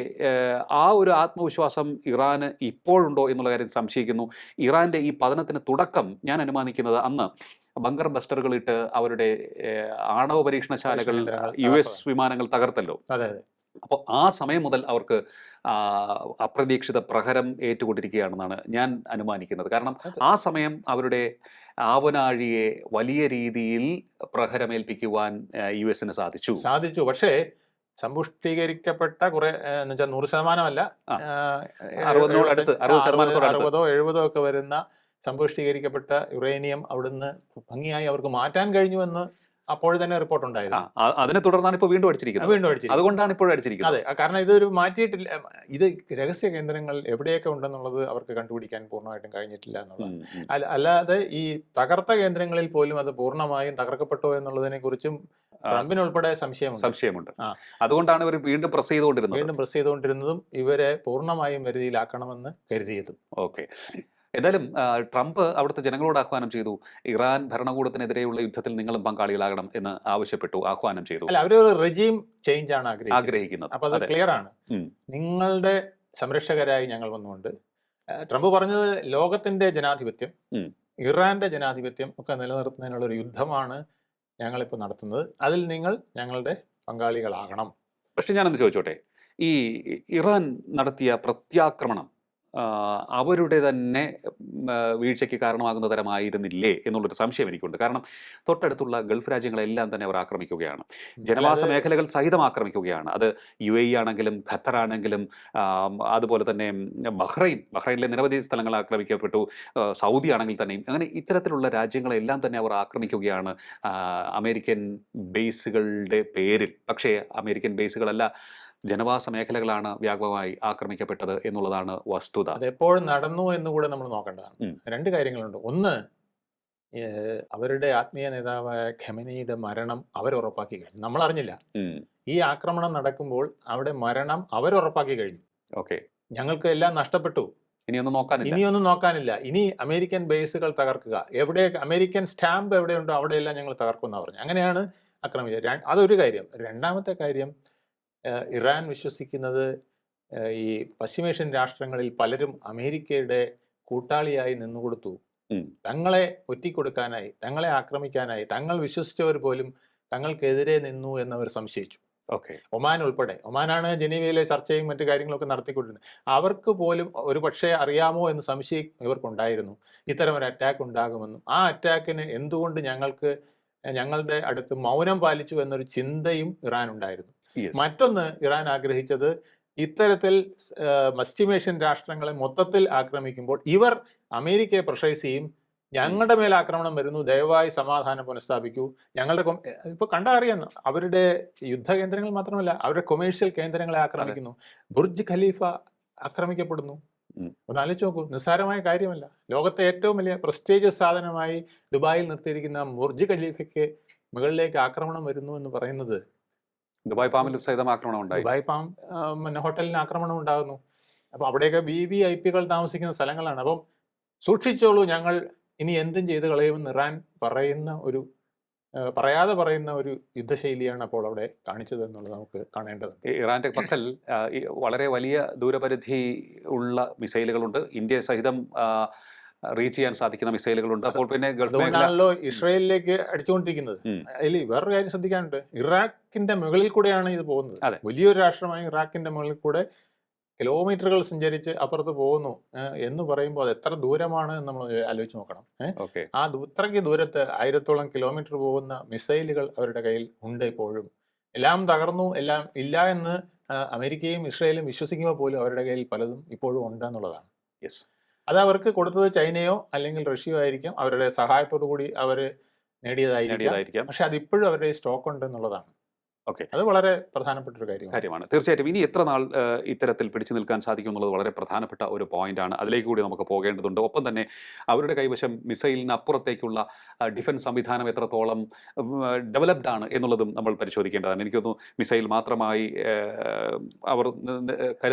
ആ ഒരു ആത്മവിശ്വാസം ഇറാന് ഇപ്പോഴുണ്ടോ എന്നുള്ള കാര്യം സംശയിക്കുന്നു. ഇറാന്റെ ഈ പതനത്തിന് തുടക്കം ഞാൻ അനുമാനിക്കുന്നത് അന്ന് ബങ്കർ ബസ്റ്ററുകളിട്ട് അവരുടെ ആണവ പരീക്ഷണശാലകൾ US വിമാനങ്ങൾ തകർത്തല്ലോ. അപ്പോൾ ആ സമയം മുതൽ അവർക്ക് അപ്രതീക്ഷിത പ്രഹരം ഏറ്റുകൊണ്ടിരിക്കുകയാണെന്നാണ് ഞാൻ അനുമാനിക്കുന്നത്. കാരണം ആ സമയം അവരുടെ ആവനാഴിയെ വലിയ രീതിയിൽ പ്രഹരമേൽപ്പിക്കുവാൻ US-ന് സാധിച്ചു. പക്ഷേ സമ്പുഷ്ടീകരിക്കപ്പെട്ട കുറെ എന്ന് വെച്ചാൽ 100% 60-70 ഒക്കെ വരുന്ന സമ്പുഷ്ടീകരിക്കപ്പെട്ട യുറേനിയം അവിടുന്ന് ഭംഗിയായി അവർക്ക് മാറ്റാൻ കഴിഞ്ഞു എന്ന് അപ്പോൾ തന്നെ റിപ്പോർട്ട് ഉണ്ടായിരുന്നു. അതിനെ തുടർന്നാണ് ഇപ്പോൾ വീണ്ടും അടിച്ചിരിക്കുന്നത്. അതുകൊണ്ടാണ് ഇപ്പോൾ അടിച്ചിരിക്കുന്നത്. അതെ, കാരണം ഇതൊരു മാറ്റിയിട്ടില്ല. ഇത് രഹസ്യ കേന്ദ്രങ്ങൾ എവിടെയൊക്കെ ഉണ്ടെന്നുള്ളത് അവർക്ക് കണ്ടുപിടിക്കാൻ പൂർണ്ണമായിട്ടും കഴിഞ്ഞിട്ടില്ല എന്നുള്ളത്. അല്ലാതെ ഈ തകർത്ത കേന്ദ്രങ്ങളിൽ പോലും അത് പൂർണ്ണമായും തകർക്കപ്പെട്ടോ എന്നുള്ളതിനെ കുറിച്ചും ട്രംപിനുൾപ്പെടെ സംശയമുണ്ട്. അതുകൊണ്ടാണ് ഇവർ വീണ്ടും പ്രസ് ചെയ്തുകൊണ്ടിരുന്നതും ഇവരെ പൂർണ്ണമായും വരുതിയിലാക്കണമെന്ന് കരുതിയതും. ഓക്കെ. എന്തായാലും ട്രംപ് അവിടുത്തെ ജനങ്ങളോട് ആഹ്വാനം ചെയ്തു, ഇറാൻ ഭരണകൂടത്തിനെതിരെയുള്ള യുദ്ധത്തിൽ നിങ്ങളും പങ്കാളികളാകണം എന്ന് ആഹ്വാനം ചെയ്തു. അവരൊരു റെജീം ചേഞ്ച് ആണ് ആഗ്രഹിക്കുന്നത്. അപ്പൊ അത് ക്ലിയർ ആണ്. നിങ്ങളുടെ സംരക്ഷകരായി ഞങ്ങൾ വന്നുകൊണ്ട് ട്രംപ് പറഞ്ഞത് ലോകത്തിന്റെ ജനാധിപത്യം, ഇറാന്റെ ജനാധിപത്യം ഒക്കെ നിലനിർത്തുന്നതിനുള്ള ഒരു യുദ്ധമാണ് ഞങ്ങളിപ്പോൾ നടത്തുന്നത്. അതിൽ നിങ്ങൾ ഞങ്ങളുടെ പങ്കാളികളാകണം. പക്ഷെ ഞാനൊന്ന് ചോദിച്ചോട്ടെ, ഈ ഇറാൻ നടത്തിയ പ്രത്യാക്രമണം അവരുടെ തന്നെ വീഴ്ചയ്ക്ക് കാരണമാകുന്ന തരമായിരുന്നില്ലേ എന്നുള്ളൊരു സംശയം എനിക്കുണ്ട്. കാരണം തൊട്ടടുത്തുള്ള ഗൾഫ് രാജ്യങ്ങളെല്ലാം തന്നെ അവർ ആക്രമിക്കുകയാണ്, ജനവാസ മേഖലകൾ സഹിതം ആക്രമിക്കുകയാണ്. അത് UAE ആണെങ്കിലും ഖത്തറാണെങ്കിലും അതുപോലെ തന്നെ ബഹ്റൈനിലെ നിരവധി സ്ഥലങ്ങൾ ആക്രമിക്കപ്പെട്ടു, സൗദി ആണെങ്കിൽ തന്നെയും. അങ്ങനെ ഇത്തരത്തിലുള്ള രാജ്യങ്ങളെല്ലാം തന്നെ അവർ ആക്രമിക്കുകയാണ് അമേരിക്കൻ ബേസുകളുടെ പേരിൽ. പക്ഷേ അമേരിക്കൻ ബേസുകളല്ല, ജനവാസ മേഖലകളാണ് വ്യാപകമായി ആക്രമിക്കപ്പെട്ടത് എന്നുള്ളതാണ് വസ്തുത. അതെപ്പോഴും നടന്നു എന്നുകൂടെ നമ്മൾ നോക്കേണ്ടതാണ്. രണ്ട് കാര്യങ്ങളുണ്ട്. ഒന്ന്, അവരുടെ ആത്മീയ നേതാവായ ഖമേനിയുടെ മരണം അവരുറപ്പാക്കി കഴിഞ്ഞു. നമ്മൾ അറിഞ്ഞില്ല. ഈ ആക്രമണം നടക്കുമ്പോൾ അവിടെ മരണം അവരുറപ്പാക്കി കഴിഞ്ഞു. ഓക്കെ, ഞങ്ങൾക്ക് എല്ലാം നഷ്ടപ്പെട്ടു, ഇനിയൊന്നും നോക്കാനില്ല, ഇനി അമേരിക്കൻ ബേസുകൾ തകർക്കുക, എവിടെ അമേരിക്കൻ സ്റ്റാമ്പ് എവിടെയുണ്ടോ അവിടെയെല്ലാം ഞങ്ങൾ തകർക്കുമെന്നാണ് പറഞ്ഞു. അങ്ങനെയാണ് ആക്രമിച്ചത്. അതൊരു കാര്യം. രണ്ടാമത്തെ കാര്യം, ഇറാൻ വിശ്വസിക്കുന്നത് ഈ പശ്ചിമേഷ്യൻ രാഷ്ട്രങ്ങളിൽ പലരും അമേരിക്കയുടെ കൂട്ടാളിയായി നിന്നുകൊടുത്തു. തങ്ങളെ ഒറ്റിക്കൊടുക്കാനായി, തങ്ങളെ ആക്രമിക്കാനായി തങ്ങൾ വിശ്വസിച്ചവർ പോലും തങ്ങൾക്കെതിരെ നിന്നു എന്നവർ സംശയിച്ചു. ഒമാൻ ഉൾപ്പെടെ. ഒമാനാണ് ജനീവയിലെ ചർച്ചയും മറ്റു കാര്യങ്ങളൊക്കെ നടത്തിക്കൊണ്ടിരുന്നത്. അവർക്ക് പോലും ഒരു പക്ഷേ അറിയാമോ എന്ന് സംശയം ഇവർക്കുണ്ടായിരുന്നു, ഇത്തരം ഒരു അറ്റാക്ക് ഉണ്ടാകുമെന്നും. ആ അറ്റാക്കിന് എന്തുകൊണ്ട് ഞങ്ങളുടെ അടുത്ത് മൗനം പാലിച്ചു എന്നൊരു ചിന്തയും ഇറാൻ ഉണ്ടായിരുന്നു. മറ്റൊന്ന്, ഇറാൻ ആഗ്രഹിച്ചത് ഇത്തരത്തിൽ പശ്ചിമേഷ്യൻ രാഷ്ട്രങ്ങളെ മൊത്തത്തിൽ ആക്രമിക്കുമ്പോൾ ഇവർ അമേരിക്കയെ പ്രഷറൈസ് ചെയ്യും, ഞങ്ങളുടെ മേൽ ആക്രമണം വരുന്നു, ദയവായി സമാധാനം പുനഃസ്ഥാപിക്കൂ. ഇപ്പൊ കണ്ടാ അറിയാം, അവരുടെ യുദ്ധകേന്ദ്രങ്ങൾ മാത്രമല്ല അവരുടെ കൊമേഴ്ഷ്യൽ കേന്ദ്രങ്ങളെ ആക്രമിക്കുന്നു. Burj Khalifa ആക്രമിക്കപ്പെടുന്നു. ഒന്ന് ആലോചിച്ച് നോക്കൂ, നിസ്സാരമായ കാര്യമല്ല. ലോകത്തെ ഏറ്റവും വലിയ പ്രസ്റ്റീജിയസ് സാധനമായി ദുബായിൽ നിർത്തിയിരിക്കുന്ന ബുർജ് ഖലീഫയ്ക്ക് മുകളിലേക്ക് ആക്രമണം വരുന്നു എന്ന് പറയുന്നത്. ദുബായ് പാമിലും സഹിതം ആക്രമണം ഉണ്ടായി. ദുബായ് പാം ഹോട്ടലിന് ആക്രമണം ഉണ്ടാകുന്നു. അപ്പൊ അവിടെയൊക്കെ VIP താമസിക്കുന്ന സ്ഥലങ്ങളാണ്. അപ്പം സൂക്ഷിച്ചോളൂ, ഞങ്ങൾ ഇനി എന്തും ചെയ്ത് കളയുമെന്ന് ഇറാൻ പറയാതെ പറയുന്ന ഒരു യുദ്ധശൈലിയാണ് അപ്പോൾ അവിടെ കാണിച്ചത് എന്നുള്ളത് നമുക്ക് കാണേണ്ടതുണ്ട്. ഇറാന്റെ പക്കൽ വളരെ വലിയ ദൂരപരിധി ഉള്ള മിസൈലുകളുണ്ട്, ഇന്ത്യ സഹിതം റീച്ച് ചെയ്യാൻ സാധിക്കുന്ന മിസൈലുകളുണ്ട്. അപ്പോൾ പിന്നെ ഗൾഫിലാണല്ലോ ഇസ്രായേലിലേക്ക് അടിച്ചുകൊണ്ടിരിക്കുന്നത്. അതിൽ വേറൊരു കാര്യം ശ്രദ്ധിക്കാനുണ്ട്, ഇറാഖിന്റെ മുകളിൽ കൂടെയാണ് ഇത് പോകുന്നത്. വലിയൊരു രാഷ്ട്രമായ ഇറാഖിന്റെ മുകളിൽ കൂടെ കിലോമീറ്ററുകൾ സഞ്ചരിച്ച് അപ്പുറത്ത് പോകുന്നു എന്ന് പറയുമ്പോൾ അത് എത്ര ദൂരമാണ് എന്ന് നമ്മൾ ആലോചിച്ച് നോക്കണം. അത്രയ്ക്ക് ദൂരത്ത് 1000-ഓളം കിലോമീറ്റർ പോകുന്ന മിസൈലുകൾ അവരുടെ കയ്യിൽ ഉണ്ട് ഇപ്പോഴും. എല്ലാം തകർന്നു, എല്ലാം ഇല്ല എന്ന് അമേരിക്കയും ഇസ്രായേലും വിശ്വസിക്കുമ്പോൾ പോലും അവരുടെ കയ്യിൽ പലതും ഇപ്പോഴും ഉണ്ടെന്നുള്ളതാണ്. അത് അവർക്ക് കൊടുത്തത് ചൈനയോ അല്ലെങ്കിൽ റഷ്യയോ ആയിരിക്കും. അവരുടെ സഹായത്തോടു കൂടി അവർ നേടിയതായിരിക്കാം. പക്ഷെ അതിപ്പോഴും അവരുടെ സ്റ്റോക്ക് ഉണ്ട് എന്നുള്ളതാണ്. അത് വളരെ പ്രധാനപ്പെട്ട ഒരു കാര്യമാണ്. തീർച്ചയായിട്ടും ഇനി എത്ര നാൾ ഇത്തരത്തിൽ പിടിച്ചു നിൽക്കാൻ സാധിക്കും എന്നുള്ളത് വളരെ പ്രധാനപ്പെട്ട ഒരു പോയിന്റാണ്. അതിലേക്ക് കൂടി നമുക്ക് പോകേണ്ടതുണ്ട്. ഒപ്പം തന്നെ അവരുടെ കൈവശം മിസൈലിന് അപ്പുറത്തേക്കുള്ള ഡിഫൻസ് സംവിധാനം എത്രത്തോളം ഡെവലപ്ഡ് ആണ് എന്നുള്ളതും നമ്മൾ പരിശോധിക്കേണ്ടതാണ്. എനിക്ക് തോന്നുന്നു മിസൈൽ മാത്രമായി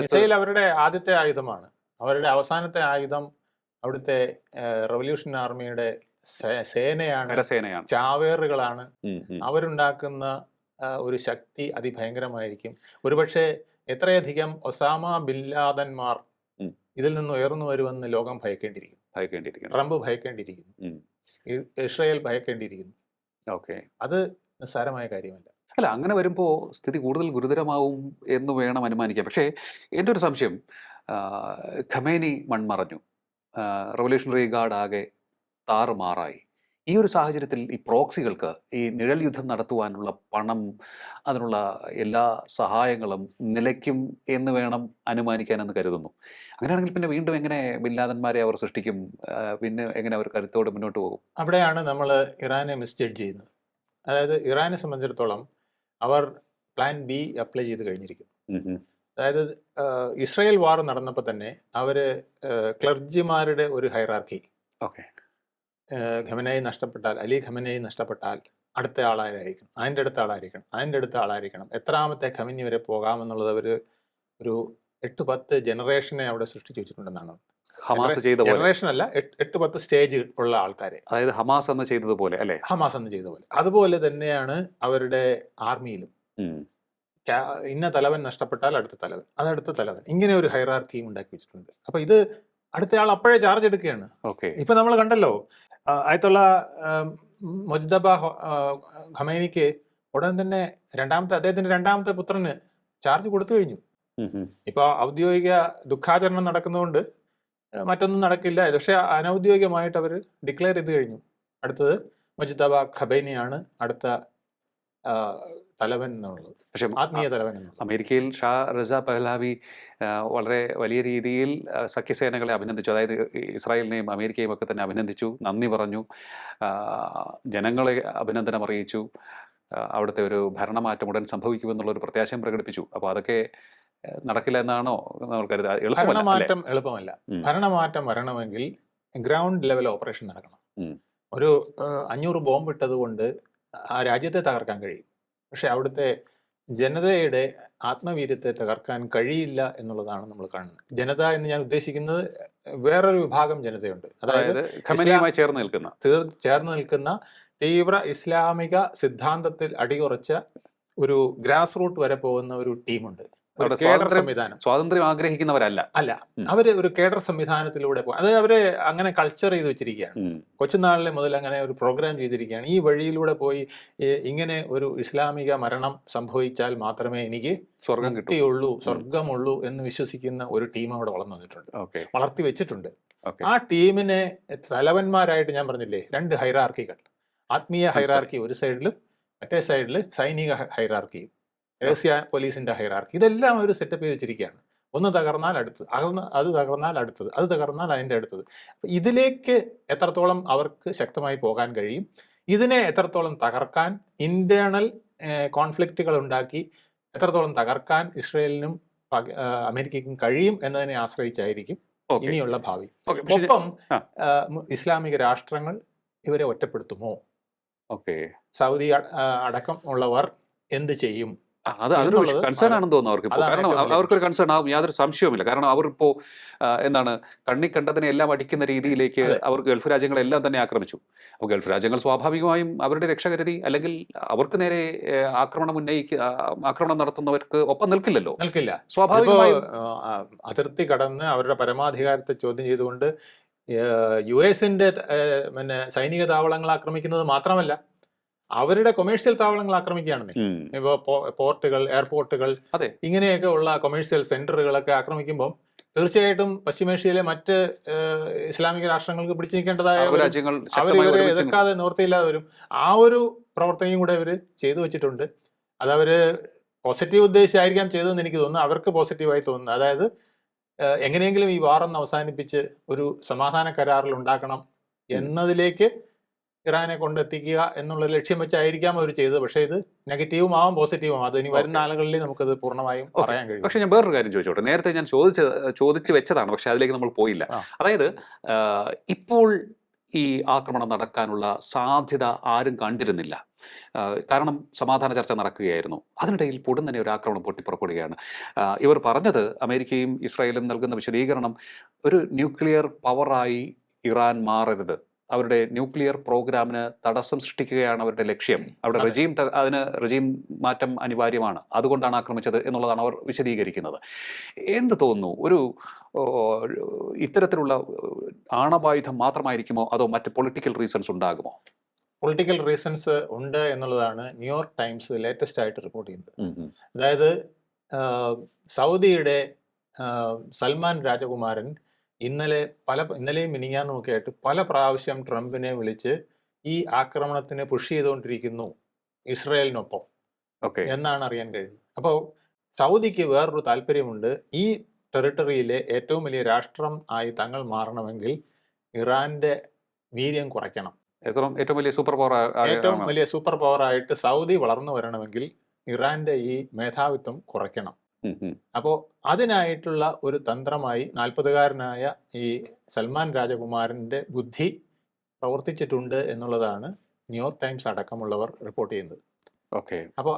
മിസൈൽ അവരുടെ ആദ്യത്തെ ആയുധമാണ്. അവരുടെ അവസാനത്തെ ആയുധം അവിടുത്തെ റവല്യൂഷൻ ആർമിയുടെ സേനയാണ്, കരസേനയാണ്, ചാവേറുകളാണ്. അവരുണ്ടാക്കുന്ന ഒരു ശക്തി അതിഭയങ്കരമായിരിക്കും. ഒരുപക്ഷെ എത്രയധികം ഒസാമ ബിൻ ലാദന്മാർ ഇതിൽ നിന്ന് ഉയർന്നു വരുമെന്ന് ലോകം ഭയക്കേണ്ടിയിരിക്കുന്നു. ട്രംപ് ഭയക്കേണ്ടിയിരിക്കുന്നു. ഇസ്രായേൽ ഭയക്കേണ്ടിയിരിക്കുന്നു. അത് നിസ്സാരമായ കാര്യമല്ല. അല്ല, അങ്ങനെ വരുമ്പോൾ സ്ഥിതി കൂടുതൽ ഗുരുതരമാവും എന്ന് വേണം അനുമാനിക്കാം. പക്ഷേ എൻ്റെ ഒരു സംശയം, ഖമേനി മൺമറഞ്ഞു, റവല്യൂഷണറി ഗാർഡ് ആകെ താറുമാറായി. ഈ ഒരു സാഹചര്യത്തിൽ ഈ പ്രോക്സികൾക്ക് ഈ നിഴൽ യുദ്ധം നടത്തുവാനുള്ള പണം, അതിനുള്ള എല്ലാ സഹായങ്ങളും നിലയ്ക്കും എന്ന് വേണം അനുമാനിക്കാനെന്ന് കരുതുന്നു. അങ്ങനെയാണെങ്കിൽ പിന്നെ വീണ്ടും എങ്ങനെ ബിൻലാദന്മാരെ അവർ സൃഷ്ടിക്കും? പിന്നെ എങ്ങനെ അവർ കരുത്തോടെ മുന്നോട്ട് പോകും? അവിടെയാണ് നമ്മൾ ഇറാനെ മിസ്ജഡ്ജ് ചെയ്യുന്നത്. അതായത് ഇറാനെ സംബന്ധിച്ചിടത്തോളം അവർ പ്ലാൻ ബി അപ്ലൈ ചെയ്ത് കഴിഞ്ഞിരിക്കുന്നു. അതായത് ഇസ്രായേൽ വാർ നടന്നപ്പോൾ തന്നെ അവർ ക്ലർജിമാരുടെ ഒരു ഹൈറാർക്കി, ഖമനേയി നഷ്ടപ്പെട്ടാൽ, അലി ഖമനേയി നഷ്ടപ്പെട്ടാൽ അടുത്ത ആളായിരിക്കണം, അതിൻ്റെ അടുത്ത ആളായിരിക്കണം, എത്രാമത്തെ ഖമനി വരെ പോകാമെന്നുള്ളത് അവർ ഒരു 8-10 ജനറേഷനെ അവിടെ സൃഷ്ടിച്ചു വെച്ചിട്ടുണ്ടെന്നാണ്. ഹമാസ് ചെയ്ത ജനറേഷൻ അല്ല, 8-10 സ്റ്റേജ് ഉള്ള ആൾക്കാരെ, അതായത് ഹമാസ് എന്ന് ചെയ്തതുപോലെ അല്ലേ? ഹമാസ് എന്ന് ചെയ്ത പോലെ. അതുപോലെ തന്നെയാണ് അവരുടെ ആർമിയിലും. ഇന്ന തലവൻ നഷ്ടപ്പെട്ടാൽ അടുത്ത തലവൻ, അതടുത്ത തലവൻ, ഇങ്ങനെ ഒരു ഹൈറാർക്കിയും ഉണ്ടാക്കി വെച്ചിട്ടുണ്ട്. അപ്പൊ ഇത് അടുത്തയാൾ അപ്പോഴേ ചാർജ് എടുക്കുകയാണ്. ഇപ്പൊ നമ്മൾ കണ്ടല്ലോ, ആയത്തുള്ള മുജ്തബ ഖമേനിക്ക് ഉടൻ തന്നെ അദ്ദേഹത്തിന്റെ രണ്ടാമത്തെ പുത്രന് ചാർജ് കൊടുത്തു കഴിഞ്ഞു. ഇപ്പൊ ഔദ്യോഗിക ദുഃഖാചരണം നടക്കുന്നതുകൊണ്ട് മറ്റൊന്നും നടക്കില്ല. പക്ഷെ അനൗദ്യോഗികമായിട്ട് അവർ ഡിക്ലെയർ ചെയ്ത് കഴിഞ്ഞു, അടുത്തത് മുജ്തബ ഖമേനിയാണ് അടുത്ത തലവൻ എന്നുള്ളത്, പക്ഷെ ആത്മീയ തലവൻ എന്നുള്ളത്. അമേരിക്കയിൽ ഷാ റസ പഹ്ലാവി വളരെ വലിയ രീതിയിൽ സഖ്യസേനകളെ അഭിനന്ദിച്ചു. അതായത് ഇസ്രായേലിനെയും അമേരിക്കയും ഒക്കെ തന്നെ അഭിനന്ദിച്ചു, നന്ദി പറഞ്ഞു, ജനങ്ങളെ അഭിനന്ദനം അറിയിച്ചു, അവിടുത്തെ ഒരു ഭരണമാറ്റം ഉടൻ സംഭവിക്കുമെന്നുള്ളൊരു പ്രത്യാശയും പ്രകടിപ്പിച്ചു. അപ്പോൾ അതൊക്കെ നടക്കില്ല എന്നാണോ നമ്മൾ കരുതുക? എളുപ്പമല്ല. ഭരണമാറ്റം വരണമെങ്കിൽ ഗ്രൗണ്ട് ലെവൽ ഓപ്പറേഷൻ നടക്കണം. ഒരു 500 ബോംബ് ഇട്ടത് കൊണ്ട് ആ രാജ്യത്തെ തകർക്കാൻ കഴിയും. പക്ഷെ അവിടുത്തെ ജനതയുടെ ആത്മവീര്യത്തെ തകർക്കാൻ കഴിയില്ല എന്നുള്ളതാണ് നമ്മൾ കാണുന്നത്. ജനത എന്ന് ഞാൻ ഉദ്ദേശിക്കുന്നത് വേറൊരു വിഭാഗം ജനതയുണ്ട്. അതായത് ഖമേനിയുമായി ചേർന്ന് നിൽക്കുന്ന ചേർന്ന് നിൽക്കുന്ന തീവ്ര ഇസ്ലാമിക സിദ്ധാന്തത്തിൽ അടിയുറച്ച ഒരു ഗ്രാസ് റൂട്ട് വരെ പോകുന്ന ഒരു ടീമുണ്ട്. ഒരു കേഡർ സംവിധാനം. സ്വാതന്ത്ര്യം ആഗ്രഹിക്കുന്നവരല്ല. അല്ല, അവര് ഒരു കേഡർ സംവിധാനത്തിലൂടെ അത് അവര് അങ്ങനെ കൾച്ചർ ചെയ്ത് വെച്ചിരിക്കുകയാണ്. കൊച്ചുനാളിലെ മുതൽ അങ്ങനെ ഒരു പ്രോഗ്രാം ചെയ്തിരിക്കുകയാണ്. ഈ വഴിയിലൂടെ പോയി ഇങ്ങനെ ഒരു ഇസ്ലാമിക മരണം സംഭവിച്ചാൽ മാത്രമേ എനിക്ക് സ്വർഗം കിട്ടിയുള്ളൂ, സ്വർഗമുള്ളൂ എന്ന് വിശ്വസിക്കുന്ന ഒരു ടീം അവിടെ വളർന്നു വന്നിട്ടുണ്ട്, വളർത്തി വെച്ചിട്ടുണ്ട്. ആ ടീമിനെ തലവന്മാരായിട്ട് ഞാൻ പറഞ്ഞില്ലേ, 2 ഹൈറാർക്കികൾ, ആത്മീയ ഹൈറാർക്കി ഒരു സൈഡിലും മറ്റേ സൈഡിൽ സൈനിക ഹൈറാർക്കിയും, രഹസ്യ പോലീസിന്റെ ഹൈറാർക്കി, ഇതെല്ലാം അവർ സെറ്റപ്പ് ചെയ്ത് വെച്ചിരിക്കുകയാണ്. ഒന്ന് തകർന്നാൽ അടുത്തത്, അത് തകർന്നാൽ അടുത്തത്, അത് തകർന്നാൽ അതിൻ്റെ അടുത്തത്. ഇതിലേക്ക് എത്രത്തോളം അവർക്ക് ശക്തമായി പോകാൻ കഴിയും, ഇതിനെ എത്രത്തോളം തകർക്കാൻ, ഇന്റേണൽ കോൺഫ്ലിക്റ്റുകൾ ഉണ്ടാക്കി എത്രത്തോളം തകർക്കാൻ ഇസ്രയേലിനും അമേരിക്കയ്ക്കും കഴിയും എന്നതിനെ ആശ്രയിച്ചായിരിക്കും ഇനിയുള്ള ഭാവി. ഒപ്പം ഇസ്ലാമിക രാഷ്ട്രങ്ങൾ ഇവരെ ഒറ്റപ്പെടുത്തുമോ, സൗദി അടക്കം ഉള്ളവർ എന്ത് ചെയ്യും, അതൊരു കൺസേൺ ആണെന്ന് തോന്നുന്നു അവർക്ക്. കാരണം അവർക്കൊരു കൺസേൺ ആവും, യാതൊരു സംശയവുമില്ല. കാരണം അവരിപ്പോ എന്താണ് കണ്ണി കണ്ടതിനെ എല്ലാം അടിക്കുന്ന രീതിയിലേക്ക് അവർ ഗൾഫ് രാജ്യങ്ങളെല്ലാം തന്നെ ആക്രമിച്ചു. അപ്പോൾ ഗൾഫ് രാജ്യങ്ങൾ സ്വാഭാവികമായും അവരുടെ രക്ഷ കരുതി, അല്ലെങ്കിൽ അവർക്ക് നേരെ ആക്രമണം നടത്തുന്നവർക്ക് ഒപ്പം നിൽക്കില്ല. സ്വാഭാവികമായും അതിർത്തി കടന്ന് അവരുടെ പരമാധികാരത്തെ ചോദ്യം ചെയ്തുകൊണ്ട് US-ന്റെ സൈനിക താവളങ്ങൾ ആക്രമിക്കുന്നത് മാത്രമല്ല, അവരുടെ കൊമേഴ്സ്യൽ താവളങ്ങൾ ആക്രമിക്കുകയാണെന്നേ. ഇപ്പൊ പോർട്ടുകൾ, എയർപോർട്ടുകൾ, ഇങ്ങനെയൊക്കെ ഉള്ള കൊമേഴ്സ്യൽ സെന്ററുകളൊക്കെ ആക്രമിക്കുമ്പോൾ തീർച്ചയായിട്ടും പശ്ചിമേഷ്യയിലെ മറ്റ് ഇസ്ലാമിക രാഷ്ട്രങ്ങൾക്ക് പിടിച്ചു നിൽക്കേണ്ടതായ അവരെ എതിർക്കാതെ നിവൃത്തിയില്ലാതെ വരും. ആ ഒരു പ്രവർത്തനയും കൂടെ അവർ ചെയ്തു വെച്ചിട്ടുണ്ട്. അതവര് പോസിറ്റീവ് ഉദ്ദേശിച്ചായിരിക്കാം ചെയ്തതെന്ന് എനിക്ക് തോന്നുന്നു. അവർക്ക് പോസിറ്റീവായി തോന്നുന്നു. അതായത് എങ്ങനെയെങ്കിലും ഈ വാറൊന്ന് അവസാനിപ്പിച്ച് ഒരു സമാധാന കരാറിൽ ഉണ്ടാക്കണം എന്നതിലേക്ക് ഇറാനെ കൊണ്ടെത്തിക്കുക എന്നുള്ള ലക്ഷ്യം വെച്ചായിരിക്കാം അവർ ചെയ്തത്. പക്ഷേ ഇത് നെഗറ്റീവും ആവാം, പോസിറ്റീവും ആവാം. അത് ഇനി വരുന്ന ആളുകളിൽ നമുക്കത് പൂർണ്ണമായും പറയാൻ കഴിയും. പക്ഷേ ഞാൻ വേറൊരു കാര്യം ചോദിച്ചോട്ടെ. നേരത്തെ ഞാൻ ചോദിച്ചു വെച്ചതാണ്, പക്ഷെ അതിലേക്ക് നമ്മൾ പോയില്ല. അതായത് ഇപ്പോൾ ഈ ആക്രമണം നടക്കാനുള്ള സാധ്യത ആരും കണ്ടിരുന്നില്ല. കാരണം സമാധാന ചർച്ച നടക്കുകയായിരുന്നു. അതിനിടയിൽ പൊടുന്നനെ ഒരു ആക്രമണം പൊട്ടിപ്പുറപ്പെടുകയാണ്. ഇവർ പറഞ്ഞത്, അമേരിക്കയും ഇസ്രായേലും നൽകുന്ന വിശദീകരണം, ഒരു ന്യൂക്ലിയർ പവറായി ഇറാൻ മാറരുത്, അവരുടെ ന്യൂക്ലിയർ പ്രോഗ്രാമിന് തടസ്സം സൃഷ്ടിക്കുകയാണ് അവരുടെ ലക്ഷ്യം, അവരുടെ അതിന് റെജീം മാറ്റം അനിവാര്യമാണ്, അതുകൊണ്ടാണ് ആക്രമിച്ചത് എന്നുള്ളതാണ് അവർ വിശദീകരിക്കുന്നത്. എന്ത് തോന്നുന്നു, ഒരു ഇത്തരത്തിലുള്ള ആണവായുധം മാത്രമായിരിക്കുമോ, അതോ മറ്റ് പൊളിറ്റിക്കൽ റീസൺസ് ഉണ്ടാകുമോ? പൊളിറ്റിക്കൽ റീസൺസ് ഉണ്ട് എന്നുള്ളതാണ് ന്യൂയോർക്ക് ടൈംസ് ലേറ്റസ്റ്റ് ആയിട്ട് റിപ്പോർട്ട് ചെയ്യുന്നത്. അതായത് സൗദിയുടെ സൽമാൻ രാജകുമാരൻ ഇന്നലെയും മിനിഞ്ഞാന്നുമൊക്കെ ആയിട്ട് പല പ്രാവശ്യം ട്രംപിനെ വിളിച്ച് ഈ ആക്രമണത്തിന് പുഷ് ചെയ്തുകൊണ്ടിരിക്കുന്നു ഇസ്രയേലിനൊപ്പം എന്നാണ് അറിയാൻ കഴിയുന്നത്. അപ്പോൾ സൗദിക്ക് വേറൊരു താല്പര്യമുണ്ട്, ഈ ടെറിട്ടറിയിലെ ഏറ്റവും വലിയ രാഷ്ട്രം ആയി തങ്ങൾ മാറണമെങ്കിൽ ഇറാന്റെ വീര്യം കുറയ്ക്കണം. ഏറ്റവും വലിയ സൂപ്പർ പവറായിട്ട് സൗദി വളർന്നു വരണമെങ്കിൽ ഇറാന്റെ ഈ മേധാവിത്വം കുറയ്ക്കണം. അപ്പോൾ അതിനായിട്ടുള്ള ഒരു തന്ത്രമായി 40-കാരനായ ഈ സൽമാൻ രാജകുമാരന്റെ ബുദ്ധി പ്രവർത്തിച്ചിട്ടുണ്ട് എന്നുള്ളതാണ് ന്യൂയോർക്ക് ടൈംസ് അടക്കമുള്ളവർ റിപ്പോർട്ട് ചെയ്യുന്നത്. അപ്പോൾ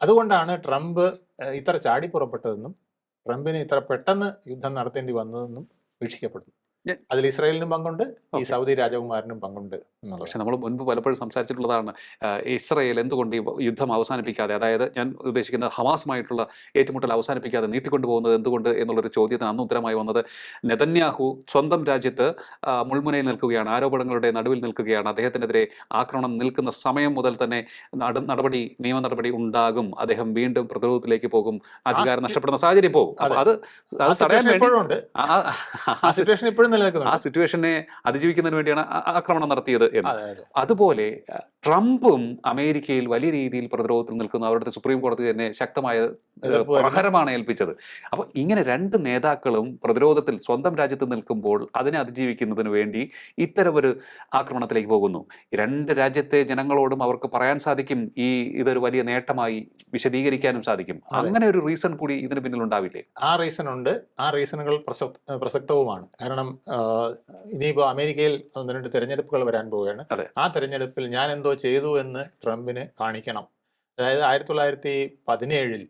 അതുകൊണ്ടാണ് ട്രംപ് ഇത്ര ചാടിപ്പുറപ്പെട്ടതെന്നും ട്രംപിന് ഇത്ര പെട്ടെന്ന് യുദ്ധം നടത്തേണ്ടി വന്നതെന്നും വീക്ഷിക്കപ്പെടുന്നു. അതിൽ ഇസ്രായേലിനും പങ്കുണ്ട്, ഈ സൗദി രാജകുമാരനും പങ്കുണ്ട് എന്നുള്ളത്. പക്ഷെ നമ്മൾ മുൻപ് പലപ്പോഴും സംസാരിച്ചിട്ടുള്ളതാണ്, ഇസ്രായേൽ എന്തുകൊണ്ട് ഈ യുദ്ധം അവസാനിപ്പിക്കാതെ, അതായത് ഞാൻ ഉദ്ദേശിക്കുന്നത് ഹമാസുമായിട്ടുള്ള ഏറ്റുമുട്ടൽ അവസാനിപ്പിക്കാതെ നീട്ടിക്കൊണ്ടുപോകുന്നത് എന്തുകൊണ്ട് എന്നുള്ളൊരു ചോദ്യത്തിന് അന്ന് ഉത്തരമായി വന്നത്, നെതന്യാഹു സ്വന്തം രാജ്യത്ത് മുൾമുനയിൽ നിൽക്കുകയാണ്, ആരോപണങ്ങളുടെ നടുവിൽ നിൽക്കുകയാണ്, അദ്ദേഹത്തിനെതിരെ ആക്രമണം നിൽക്കുന്ന സമയം മുതൽ തന്നെ നിയമ നടപടി ഉണ്ടാകും, അദ്ദേഹം വീണ്ടും പ്രതിരോധത്തിലേക്ക് പോകും, അധികാരം നഷ്ടപ്പെടുന്ന സാഹചര്യം പോകും. അപ്പോൾ അത് തടയാൻ വേണ്ടി ആ സിറ്റുവേഷനെ അതിജീവിക്കുന്നതിന് വേണ്ടിയാണ് ആക്രമണം നടത്തിയത് എന്ന്. അതുപോലെ ട്രംപും അമേരിക്കയിൽ വലിയ രീതിയിൽ പ്രതിരോധത്തിൽ നിൽക്കുന്ന അവരുടെ സുപ്രീം കോടതി തന്നെ ശക്തമായ പ്രഹരമാണ് ഏൽപ്പിച്ചത്. അപ്പോൾ ഇങ്ങനെ 2 നേതാക്കളും പ്രതിരോധത്തിൽ സ്വന്തം രാജ്യത്ത് നിൽക്കുമ്പോൾ അതിനെ അതിജീവിക്കുന്നതിന് വേണ്ടി ഇത്തരമൊരു ആക്രമണത്തിലേക്ക് പോകുന്നു. 2 രാജ്യത്തെ ജനങ്ങളോടും അവർക്ക് പറയാൻ സാധിക്കും, ഇതൊരു വലിയ നേട്ടമായി വിശദീകരിക്കാനും സാധിക്കും. അങ്ങനെ ഒരു റീസൺ കൂടി ഇതിന് പിന്നിൽ ഉണ്ടാവില്ലേ? ആ റീസൺ ഉണ്ട്. ആ റീസണുകൾ പ്രസക്തവുമാണ്. കാരണം ഇനിയിപ്പോൾ അമേരിക്കയിൽ 1-2 തെരഞ്ഞെടുപ്പുകൾ വരാൻ പോവുകയാണ്. അതെ. ആ തെരഞ്ഞെടുപ്പിൽ ഞാൻ എന്തോ ചെയ്തു എന്ന് ട്രംപിന് കാണിക്കണം. അതായത് 1917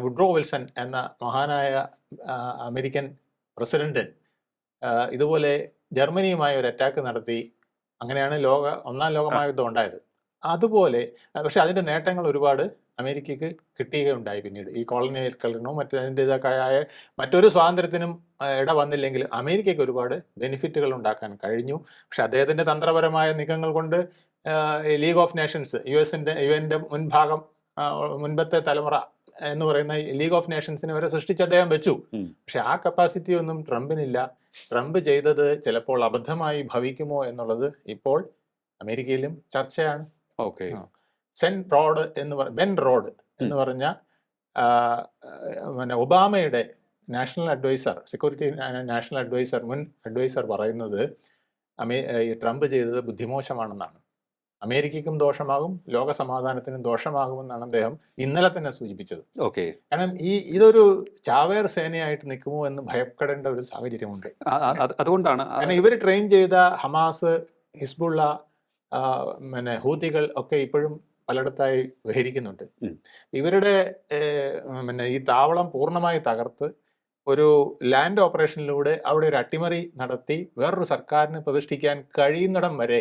വുഡ്രോ വിൽസൺ എന്ന മഹാനായ അമേരിക്കൻ പ്രസിഡന്റ് ഇതുപോലെ ജർമ്മനിയുമായി ഒരു അറ്റാക്ക് നടത്തി. അങ്ങനെയാണ് ഒന്നാം ലോകമഹായുദ്ധം ഉണ്ടായത്. അതുപോലെ പക്ഷെ അതിൻ്റെ നേട്ടങ്ങൾ ഒരുപാട് അമേരിക്കയ്ക്ക് കിട്ടുകയുണ്ടായി. പിന്നീട് ഈ കോളനിവൽക്കരണവും അതിൻ്റെതായ മറ്റൊരു സ്വാതന്ത്ര്യത്തിനും ഇട വന്നില്ലെങ്കിൽ അമേരിക്കയ്ക്ക് ഒരുപാട് ബെനിഫിറ്റുകൾ ഉണ്ടാക്കാൻ കഴിഞ്ഞു. പക്ഷെ അദ്ദേഹത്തിൻ്റെ തന്ത്രപരമായ നീക്കങ്ങൾ കൊണ്ട് ലീഗ് ഓഫ് നേഷൻസ് യുഎൻ്റെ മുൻപത്തെ തലമുറ എന്ന് പറയുന്ന ലീഗ് ഓഫ് നേഷൻസിനെ വരെ സൃഷ്ടിച്ച് അദ്ദേഹം വെച്ചു. പക്ഷെ ആ കപ്പാസിറ്റി ഒന്നും ട്രംപിനില്ല. ട്രംപ് ചെയ്തത് ചിലപ്പോൾ അബദ്ധമായി ഭവിക്കുമോ എന്നുള്ളത് ഇപ്പോൾ അമേരിക്കയിലും ചർച്ചയാണ്. ബെൻ റോഡ് എന്ന് പറഞ്ഞ ഒബാമയുടെ national adviser, security national adviser, മുൻ അഡ്വൈസർ പറയുന്നത് ഈ ട്രംപ് ചെയ്തത് ബുദ്ധിമോശമാണെന്നാണ്. അമേരിക്കയ്ക്കും ദോഷമാകും, ലോക സമാധാനത്തിനും ദോഷമാകുമെന്നാണ് അദ്ദേഹം ഇന്നലെ തന്നെ സൂചിപ്പിച്ചത്. കാരണം ഇതൊരു ചാവേർ സേനയായിട്ട് നിൽക്കുമോ എന്ന് ഭയപ്പെടേണ്ട ഒരു സാഹചര്യമുണ്ട്. അതുകൊണ്ടാണ് കാരണം ഇവർ ട്രെയിൻ ചെയ്ത ഹമാസ്, ഹിസ്ബുള്ള, ഹൂതികൾ ഒക്കെ ഇപ്പോഴും പലയിടത്തായി വിഹരിക്കുന്നുണ്ട്. ഇവരുടെ ഈ താവളം പൂർണ്ണമായി തകർത്ത് ഒരു ലാൻഡ് ഓപ്പറേഷനിലൂടെ അവിടെ ഒരു അട്ടിമറി നടത്തി വേറൊരു സർക്കാരിന് പ്രതിഷ്ഠിക്കാൻ കഴിയുന്നിടം വരെ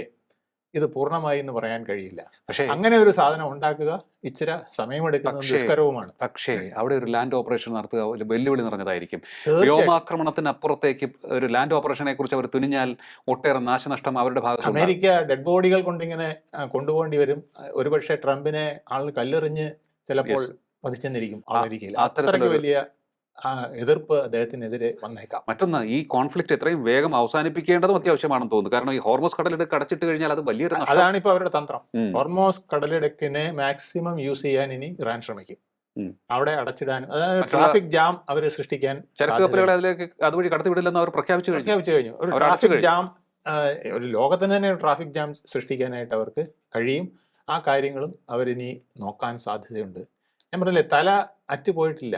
ഇത് പൂർണ്ണമായി എന്ന് പറയാൻ കഴിയില്ല. പക്ഷേ അങ്ങനെ ഒരു സാധനം ഉണ്ടാക്കുക ഇച്ചിരി സമയമെടുക്കുന്ന ദുഷ്കരവുമാണ്. പക്ഷേ അവിടെ ഒരു ലാൻഡ് ഓപ്പറേഷൻ നടത്തുക ഒരു വെല്ലുവിളി നിറഞ്ഞതായിരിക്കും. വ്യോമാക്രമണത്തിനപ്പുറത്തേക്ക് ഒരു ലാൻഡ് ഓപ്പറേഷനെ കുറിച്ച് അവർ തുനിഞ്ഞാൽ ഒട്ടേറെ നാശനഷ്ടം അവരുടെ ഭാഗത്ത്. അമേരിക്ക ഡെഡ് ബോഡികൾ കൊണ്ടിങ്ങനെ കൊണ്ടുപോകേണ്ടി വരും. ഒരുപക്ഷെ ട്രംപിനെ ആൾ കല്ലെറിഞ്ഞ് ചിലപ്പോൾ വധിച്ചെന്നിരിക്കും അമേരിക്കയിൽ. അത്രയ്ക്ക് വലിയ എതിർപ്പ് അദ്ദേഹത്തിനെതിരെ വന്നേക്കാം. മറ്റൊന്ന്, ഈ കോൺഫ്ലിക്റ്റ് എത്രയും വേഗം അവസാനിപ്പിക്കേണ്ടതും അത്യാവശ്യമാണെന്ന് തോന്നുന്നു. കാരണം ഈ ഹോർമോസ് കടലിടുക്ക് അടച്ചിട്ട് കഴിഞ്ഞാൽ അത് വലിയൊരു അതാണ് ഇപ്പോൾ അവരുടെ തന്ത്രം. ഹോർമോസ് കടലിടുക്കിനെ മാക്സിമം യൂസ് ചെയ്യാൻ ഇനി ഇറാൻ ശ്രമിക്കും. അവിടെ അടച്ചിടാൻ, അതായത് ട്രാഫിക് ജാം അവർ സൃഷ്ടിക്കാൻ, ചരക്ക് കപ്പലുകളെ അതിലേക്ക് അതുവഴി കടത്തിവിടില്ലെന്ന് അവർ പ്രഖ്യാപിച്ചു കഴിഞ്ഞു. ഒരു ട്രാഫിക് ജാം, ഒരു ലോകത്തിന് തന്നെ ഒരു ട്രാഫിക് ജാം സൃഷ്ടിക്കാനായിട്ട് അവർക്ക് കഴിയും. ആ കാര്യങ്ങളും അവരിനി നോക്കാൻ സാധ്യതയുണ്ട്. ഞാൻ പറഞ്ഞില്ലേ, തല അറ്റുപോയിട്ടില്ല.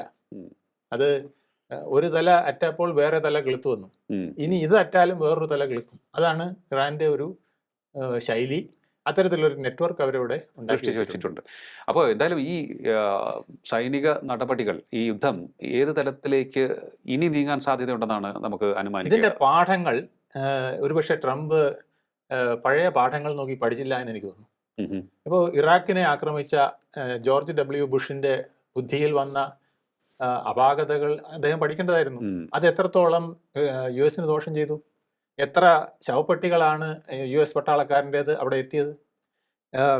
അത് ഒരു തല അറ്റപ്പോൾ വേറെ തല കിളുത്തു വന്നു. ഇനി ഇത് അറ്റാലും വേറൊരു തല കിളുക്കും. അതാണ് ഇറാന്റെ ഒരു ശൈലി. അത്തരത്തിലൊരു നെറ്റ്വർക്ക് അവരവിടെ ഉണ്ടാക്കി വെച്ചിട്ടുണ്ട്. അപ്പോൾ എന്തായാലും ഈ സൈനിക നടപടികൾ, ഈ യുദ്ധം ഏത് തലത്തിലേക്ക് ഇനി നീങ്ങാൻ സാധ്യതയുണ്ടെന്നാണ് നമുക്ക് അനുമാനിക്കുന്നത്. ഇതിന്റെ പാഠങ്ങൾ ഒരുപക്ഷെ ട്രംപ് പഴയ പാഠങ്ങൾ നോക്കി പഠിച്ചില്ല എന്ന് എനിക്ക് തോന്നുന്നു. ഇപ്പോൾ ഇറാഖിനെ ആക്രമിച്ച ജോർജ് W. ബുഷിന്റെ ബുദ്ധിയിൽ വന്ന അപാകതകൾ അദ്ദേഹം പഠിക്കേണ്ടതായിരുന്നു. അത് എത്രത്തോളം US ദോഷം ചെയ്തു. എത്ര ശവപ്പെട്ടികളാണ് US പട്ടാളക്കാരൻ്റേത് അവിടെ എത്തിയത്.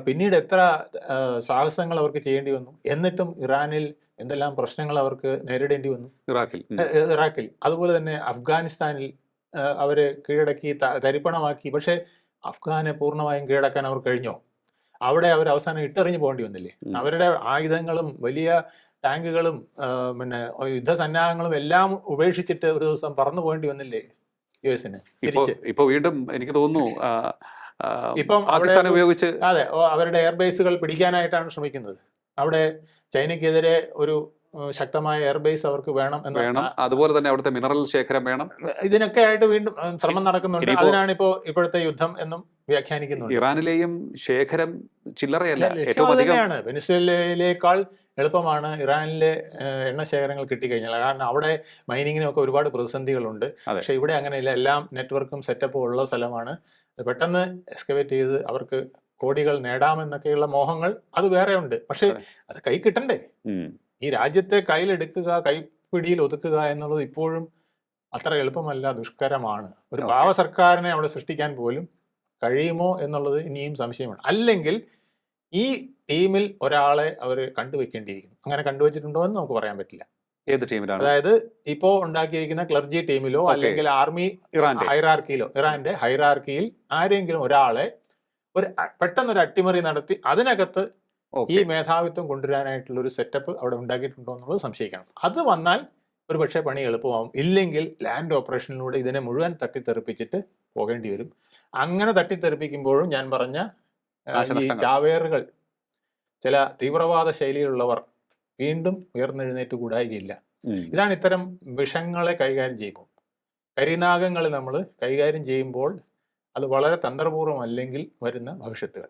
പിന്നീട് എത്ര സാഹസങ്ങൾ അവർക്ക് ചെയ്യേണ്ടി വന്നു. എന്നിട്ടും ഇറാനിൽ എന്തെല്ലാം പ്രശ്നങ്ങൾ അവർക്ക് നേരിടേണ്ടി വന്നു. ഇറാഖിൽ അതുപോലെ തന്നെ അഫ്ഗാനിസ്ഥാനിൽ അവരെ കീഴടക്കി തരിപ്പണമാക്കി. പക്ഷേ അഫ്ഗാനെ പൂർണ്ണമായും കീഴടക്കാൻ അവർ കഴിഞ്ഞോ? അവിടെ അവർ അവസാനം ഇട്ടെറിഞ്ഞു പോകേണ്ടി വന്നില്ലേ? അവരുടെ ആയുധങ്ങളും വലിയ ടാങ്കുകളും യുദ്ധസന്നാഹങ്ങളും എല്ലാം ഉപേക്ഷിച്ചിട്ട് ഒരു ദിവസം പറന്നു പോകേണ്ടി വന്നില്ലേ US? ഇപ്പൊ വീണ്ടും എനിക്ക് തോന്നുന്നു ഇപ്പം പാകിസ്ഥാൻ ഉപയോഗിച്ച് അതെ, അവരുടെ എയർബേസുകൾ പിടിക്കാനായിട്ടാണ് ശ്രമിക്കുന്നത്. അവിടെ ചൈനയ്ക്കെതിരെ ഒരു ശക്തമായ എയർബേസ് അവർക്ക് വേണം. അതുപോലെ തന്നെ അവിടുത്തെ മിനറൽ ശേഖരം വേണം. ഇതിനൊക്കെ ആയിട്ട് വീണ്ടും ശ്രമം നടക്കുന്നുണ്ട്. അതിനാണ് ഇപ്പോഴത്തെ യുദ്ധം എന്നും വ്യാഖ്യാനിക്കുന്നത്. ഇറാനിലെയും ശേഖരം ചില്ലറയല്ല, തന്നെയാണ്. വെനിസ്വേലയിലേക്കാൾ എളുപ്പമാണ് ഇറാനിലെ എണ്ണ ശേഖരങ്ങൾ കിട്ടിക്കഴിഞ്ഞാൽ. കാരണം അവിടെ മൈനിങ്ങിനൊക്കെ ഒരുപാട് പ്രതിസന്ധികളുണ്ട്. പക്ഷെ ഇവിടെ അങ്ങനെയില്ല. എല്ലാം നെറ്റ്വർക്കും സെറ്റപ്പും ഉള്ള സ്ഥലമാണ്. പെട്ടെന്ന് എക്സ്കവേറ്റ് ചെയ്ത് അവർക്ക് കോടികൾ നേടാമെന്നൊക്കെയുള്ള മോഹങ്ങൾ അത് വേറെ ഉണ്ട്. പക്ഷെ അത് കൈ കിട്ടണ്ടേ? ഈ രാജ്യത്തെ കയ്യിലെടുക്കുക, കൈപ്പിടിയിൽ ഒതുക്കുക എന്നുള്ളത് ഇപ്പോഴും അത്ര എളുപ്പമല്ല, ദുഷ്കരമാണ്. ഒരു പാവ സർക്കാരിനെ അവിടെ സൃഷ്ടിക്കാൻ പോലും കഴിയുമോ എന്നുള്ളത് ഇനിയും സംശയമാണ്. അല്ലെങ്കിൽ ഈ ടീമിൽ ഒരാളെ അവർ കണ്ടുവെക്കേണ്ടിയിരിക്കുന്നു. അങ്ങനെ കണ്ടുവച്ചിട്ടുണ്ടോ എന്ന് നമുക്ക് പറയാൻ പറ്റില്ല. ഏത് ടീമിലാണ്? അതായത് ഇപ്പോ ഉണ്ടാക്കിയിരിക്കുന്ന ക്ലർജി ടീമിലോ അല്ലെങ്കിൽ ആർമി ഹൈറാർക്കിയിലോ, ഇറാന്റെ ഹൈറാർക്കിയിൽ ആരെങ്കിലും ഒരാളെ പെട്ടെന്നൊരു അട്ടിമറി നടത്തി അതിനകത്ത് ഈ മേധാവിത്വം കൊണ്ടുവരാനായിട്ടുള്ള ഒരു സെറ്റപ്പ് അവിടെ ഉണ്ടാക്കിയിട്ടുണ്ടോ എന്നുള്ളത് സംശയിക്കണം. അത് വന്നാൽ ഒരു പക്ഷേ പണി എളുപ്പമാവും. ഇല്ലെങ്കിൽ ലാൻഡ് ഓപ്പറേഷനിലൂടെ ഇതിനെ മുഴുവൻ തട്ടിത്തെറിപ്പിച്ചിട്ട് പോകേണ്ടി വരും. അങ്ങനെ തട്ടിത്തെറിപ്പിക്കുമ്പോഴും ഞാൻ പറഞ്ഞ ഈ ചാവേറുകൾ, ചില തീവ്രവാദ ശൈലിയിലുള്ളവർ വീണ്ടും ഉയർന്നെഴുന്നേറ്റ് കൂടായികയില്ല. ഇതാണ് ഇത്തരം വിഷങ്ങളെ കൈകാര്യം ചെയ്യുമ്പോൾ. കരിനാഗങ്ങൾ നമ്മൾ കൈകാര്യം ചെയ്യുമ്പോൾ അത് വളരെ തന്ത്രപൂർവ്വമല്ലെങ്കിൽ വരുന്ന ഭവിഷ്യത്തുകൾ.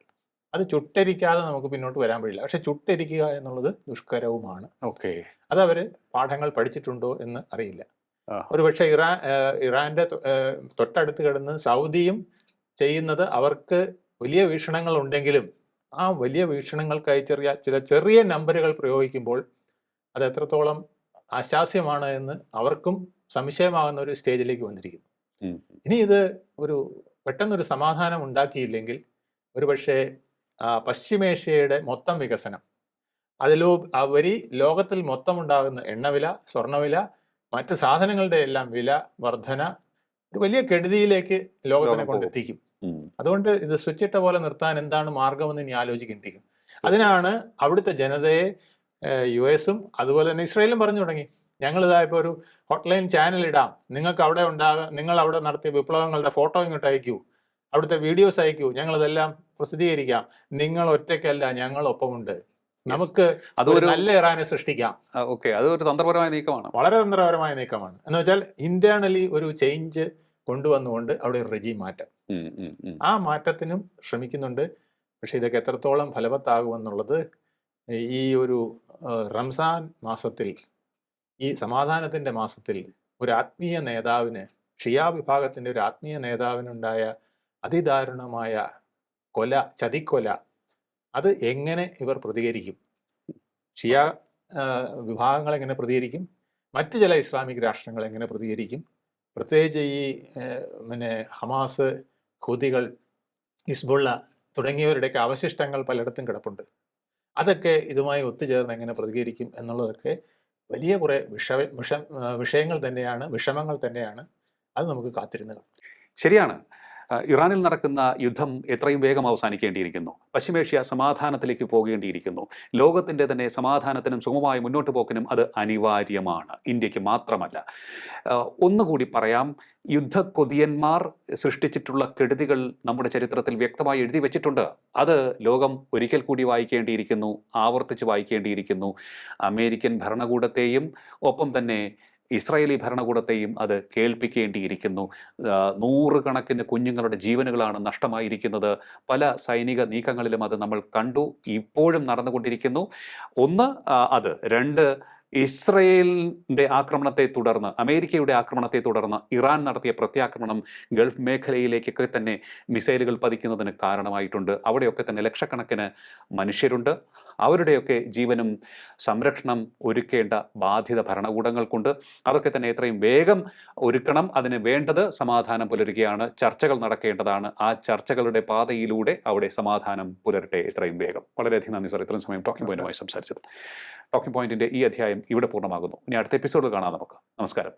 അത് ചുട്ടരിക്കാതെ നമുക്ക് പിന്നോട്ട് വരാൻ കഴിയില്ല. പക്ഷെ ചുട്ടരിക്കുക എന്നുള്ളത് ദുഷ്കരവുമാണ്. ഓക്കെ. അതവർ പാഠങ്ങൾ പഠിച്ചിട്ടുണ്ടോ എന്ന് അറിയില്ല. ആ. ഒരുപക്ഷെ ഇറാന്റെ തൊട്ടടുത്ത് കിടന്ന് സൗദിയും ചെയ്യുന്നത് അവർക്ക് വലിയ വീക്ഷണങ്ങൾ ഉണ്ടെങ്കിലും ആ വലിയ വീക്ഷണങ്ങൾക്കായി ചെറിയ നമ്പറുകൾ പ്രയോഗിക്കുമ്പോൾ അത് എത്രത്തോളം അശാസ്യമാണ് എന്ന് അവർക്കും സംശയമാകുന്ന ഒരു സ്റ്റേജിലേക്ക് വന്നിരിക്കുന്നു. ഇനി ഇത് പെട്ടെന്നൊരു സമാധാനം ഉണ്ടാക്കിയില്ലെങ്കിൽ ഒരുപക്ഷെ പശ്ചിമേഷ്യയുടെ മൊത്തം വികസനം, അതിലുപരി ലോകത്തിൽ മൊത്തം ഉണ്ടാകുന്ന എണ്ണവില, സ്വർണ്ണവില, മറ്റ് സാധനങ്ങളുടെ എല്ലാം വില വർധന ഒരു വലിയ കെടുതിയിലേക്ക് ലോകത്തിനെ കൊണ്ടെത്തിക്കും. അതുകൊണ്ട് ഇത് സ്വിച്ചിട്ട പോലെ നിർത്താൻ എന്താണ് മാർഗമെന്ന് ഇനി ആലോചിക്കേണ്ടിയിരിക്കും. അതിനാണ് അവിടുത്തെ ജനതയെ US-ഉം അതുപോലെ തന്നെ ഇസ്രായേലും പറഞ്ഞു തുടങ്ങി, ഞങ്ങളിതാ ഇപ്പോൾ ഒരു ഹോട്ട്ലൈൻ ചാനൽ ഇടാം, നിങ്ങൾക്ക് അവിടെ നിങ്ങൾ അവിടെ നടത്തിയ വിപ്ലവങ്ങളുടെ ഫോട്ടോ ഇങ്ങോട്ട് അയക്കൂ, അവിടുത്തെ വീഡിയോസ് അയക്കൂ, ഞങ്ങളതെല്ലാം പ്രസിദ്ധീകരിക്കാം, നിങ്ങൾ ഒറ്റയ്ക്കല്ല, ഞങ്ങളൊപ്പമുണ്ട്, നമുക്ക് അതൊരു നല്ല ഇറാനെ സൃഷ്ടിക്കാം. ഓക്കെ, അതൊരു തന്ത്രപരമായ നീക്കമാണ്, വളരെ തന്ത്രപരമായ നീക്കമാണ്. എന്ന് വെച്ചാൽ ഇന്റേണലി ഒരു ചേഞ്ച് കൊണ്ടുവന്നുകൊണ്ട് അവിടെ ഒരു റെജീം മാറ്റം, ആ മാറ്റത്തിനും ശ്രമിക്കുന്നുണ്ട്. പക്ഷെ ഇതൊക്കെ എത്രത്തോളം ഫലവത്താകുമെന്നുള്ളത് ഈ ഒരു റംസാൻ മാസത്തിൽ, ഈ സമാധാനത്തിൻ്റെ മാസത്തിൽ ഒരു ആത്മീയ നേതാവിന്, ഷിയ വിഭാഗത്തിൻ്റെ ഒരു ആത്മീയ നേതാവിനുണ്ടായ അതിദാരുണമായ ചതിക്കൊല, അത് എങ്ങനെ ഇവർ പ്രതികരിക്കും? ഷിയ വിഭാഗങ്ങൾ എങ്ങനെ പ്രതികരിക്കും? മറ്റ് ചില ഇസ്ലാമിക് രാഷ്ട്രങ്ങൾ എങ്ങനെ പ്രതികരിക്കും? പ്രത്യേകിച്ച് ഈ ഹമാസ്, ഹൂതികൾ, ഹിസ്ബുള്ള തുടങ്ങിയവരുടെയൊക്കെ അവശിഷ്ടങ്ങൾ പലയിടത്തും കിടപ്പുണ്ട്. അതൊക്കെ ഇതുമായി ഒത്തുചേർന്ന് എങ്ങനെ പ്രതികരിക്കും എന്നുള്ളതൊക്കെ വലിയ കുറേ വിഷയങ്ങൾ തന്നെയാണ്, വിഷമങ്ങൾ തന്നെയാണ്. അത് നമുക്ക് കാത്തിരുന്ന് കാണാം. ശരിയാണ്. ഇറാനിൽ നടക്കുന്ന യുദ്ധം എത്രയും വേഗം അവസാനിക്കേണ്ടിയിരിക്കുന്നു. പശ്ചിമേഷ്യ സമാധാനത്തിലേക്ക് പോകേണ്ടിയിരിക്കുന്നു. ലോകത്തിൻ്റെ തന്നെ സമാധാനത്തിനും സുഗമമായ മുന്നോട്ട് പോക്കിനും അത് അനിവാര്യമാണ്, ഇന്ത്യക്ക് മാത്രമല്ല. ഒന്നുകൂടി പറയാം, യുദ്ധക്കൊതിയന്മാർ സൃഷ്ടിച്ചിട്ടുള്ള കെടുതികൾ നമ്മുടെ ചരിത്രത്തിൽ വ്യക്തമായി എഴുതി വച്ചിട്ടുണ്ട്. അത് ലോകം ഒരിക്കൽ കൂടി വായിക്കേണ്ടിയിരിക്കുന്നു, ആവർത്തിച്ച് വായിക്കേണ്ടിയിരിക്കുന്നു. അമേരിക്കൻ ഭരണകൂടത്തെയും ഒപ്പം തന്നെ ഇസ്രായേലി ഭരണകൂടത്തെയും അത് കേൾപ്പിക്കേണ്ടിയിരിക്കുന്നു. നൂറുകണക്കിന് കുഞ്ഞുങ്ങളുടെ ജീവനുകളാണ് നഷ്ടമായിരിക്കുന്നത്. പല സൈനിക നീക്കങ്ങളിലും അത് നമ്മൾ കണ്ടു, ഇപ്പോഴും നടന്നുകൊണ്ടിരിക്കുന്നു. ഒന്ന് അത്, രണ്ട്, ഇസ്രയേലിൻ്റെ ആക്രമണത്തെ തുടർന്ന്, അമേരിക്കയുടെ ആക്രമണത്തെ തുടർന്ന് ഇറാൻ നടത്തിയ പ്രത്യാക്രമണം ഗൾഫ് മേഖലയിലേക്കൊക്കെ തന്നെ മിസൈലുകൾ പതിക്കുന്നതിന് കാരണമായിട്ടുണ്ട്. അവിടെയൊക്കെ തന്നെ ലക്ഷക്കണക്കിന് മനുഷ്യരുണ്ട്. അവരുടെയൊക്കെ ജീവനും സംരക്ഷണം ഒരുക്കേണ്ട ബാധ്യത ഭരണകൂടങ്ങൾക്കുണ്ട്. അതൊക്കെ തന്നെ എത്രയും വേഗം ഒരുക്കണം. അതിന് വേണ്ടത് സമാധാനം പുലരുകയാണ്, ചർച്ചകൾ നടക്കേണ്ടതാണ്. ആ ചർച്ചകളുടെ പാതയിലൂടെ അവിടെ സമാധാനം പുലരട്ടെ എത്രയും വേഗം. വളരെയധികം നന്ദി സാർ, ഇത്രയും സമയം ടോക്കിംഗ് പോയിന്റുമായി സംസാരിച്ചത്. ടോക്കിംഗ് പോയിന്റിന്റെ ഈ അധ്യായം ഇവിടെ പൂർണ്ണമാകുന്നു. ഇനി അടുത്ത എപ്പിസോഡിൽ കാണാം നമുക്ക്. നമസ്കാരം.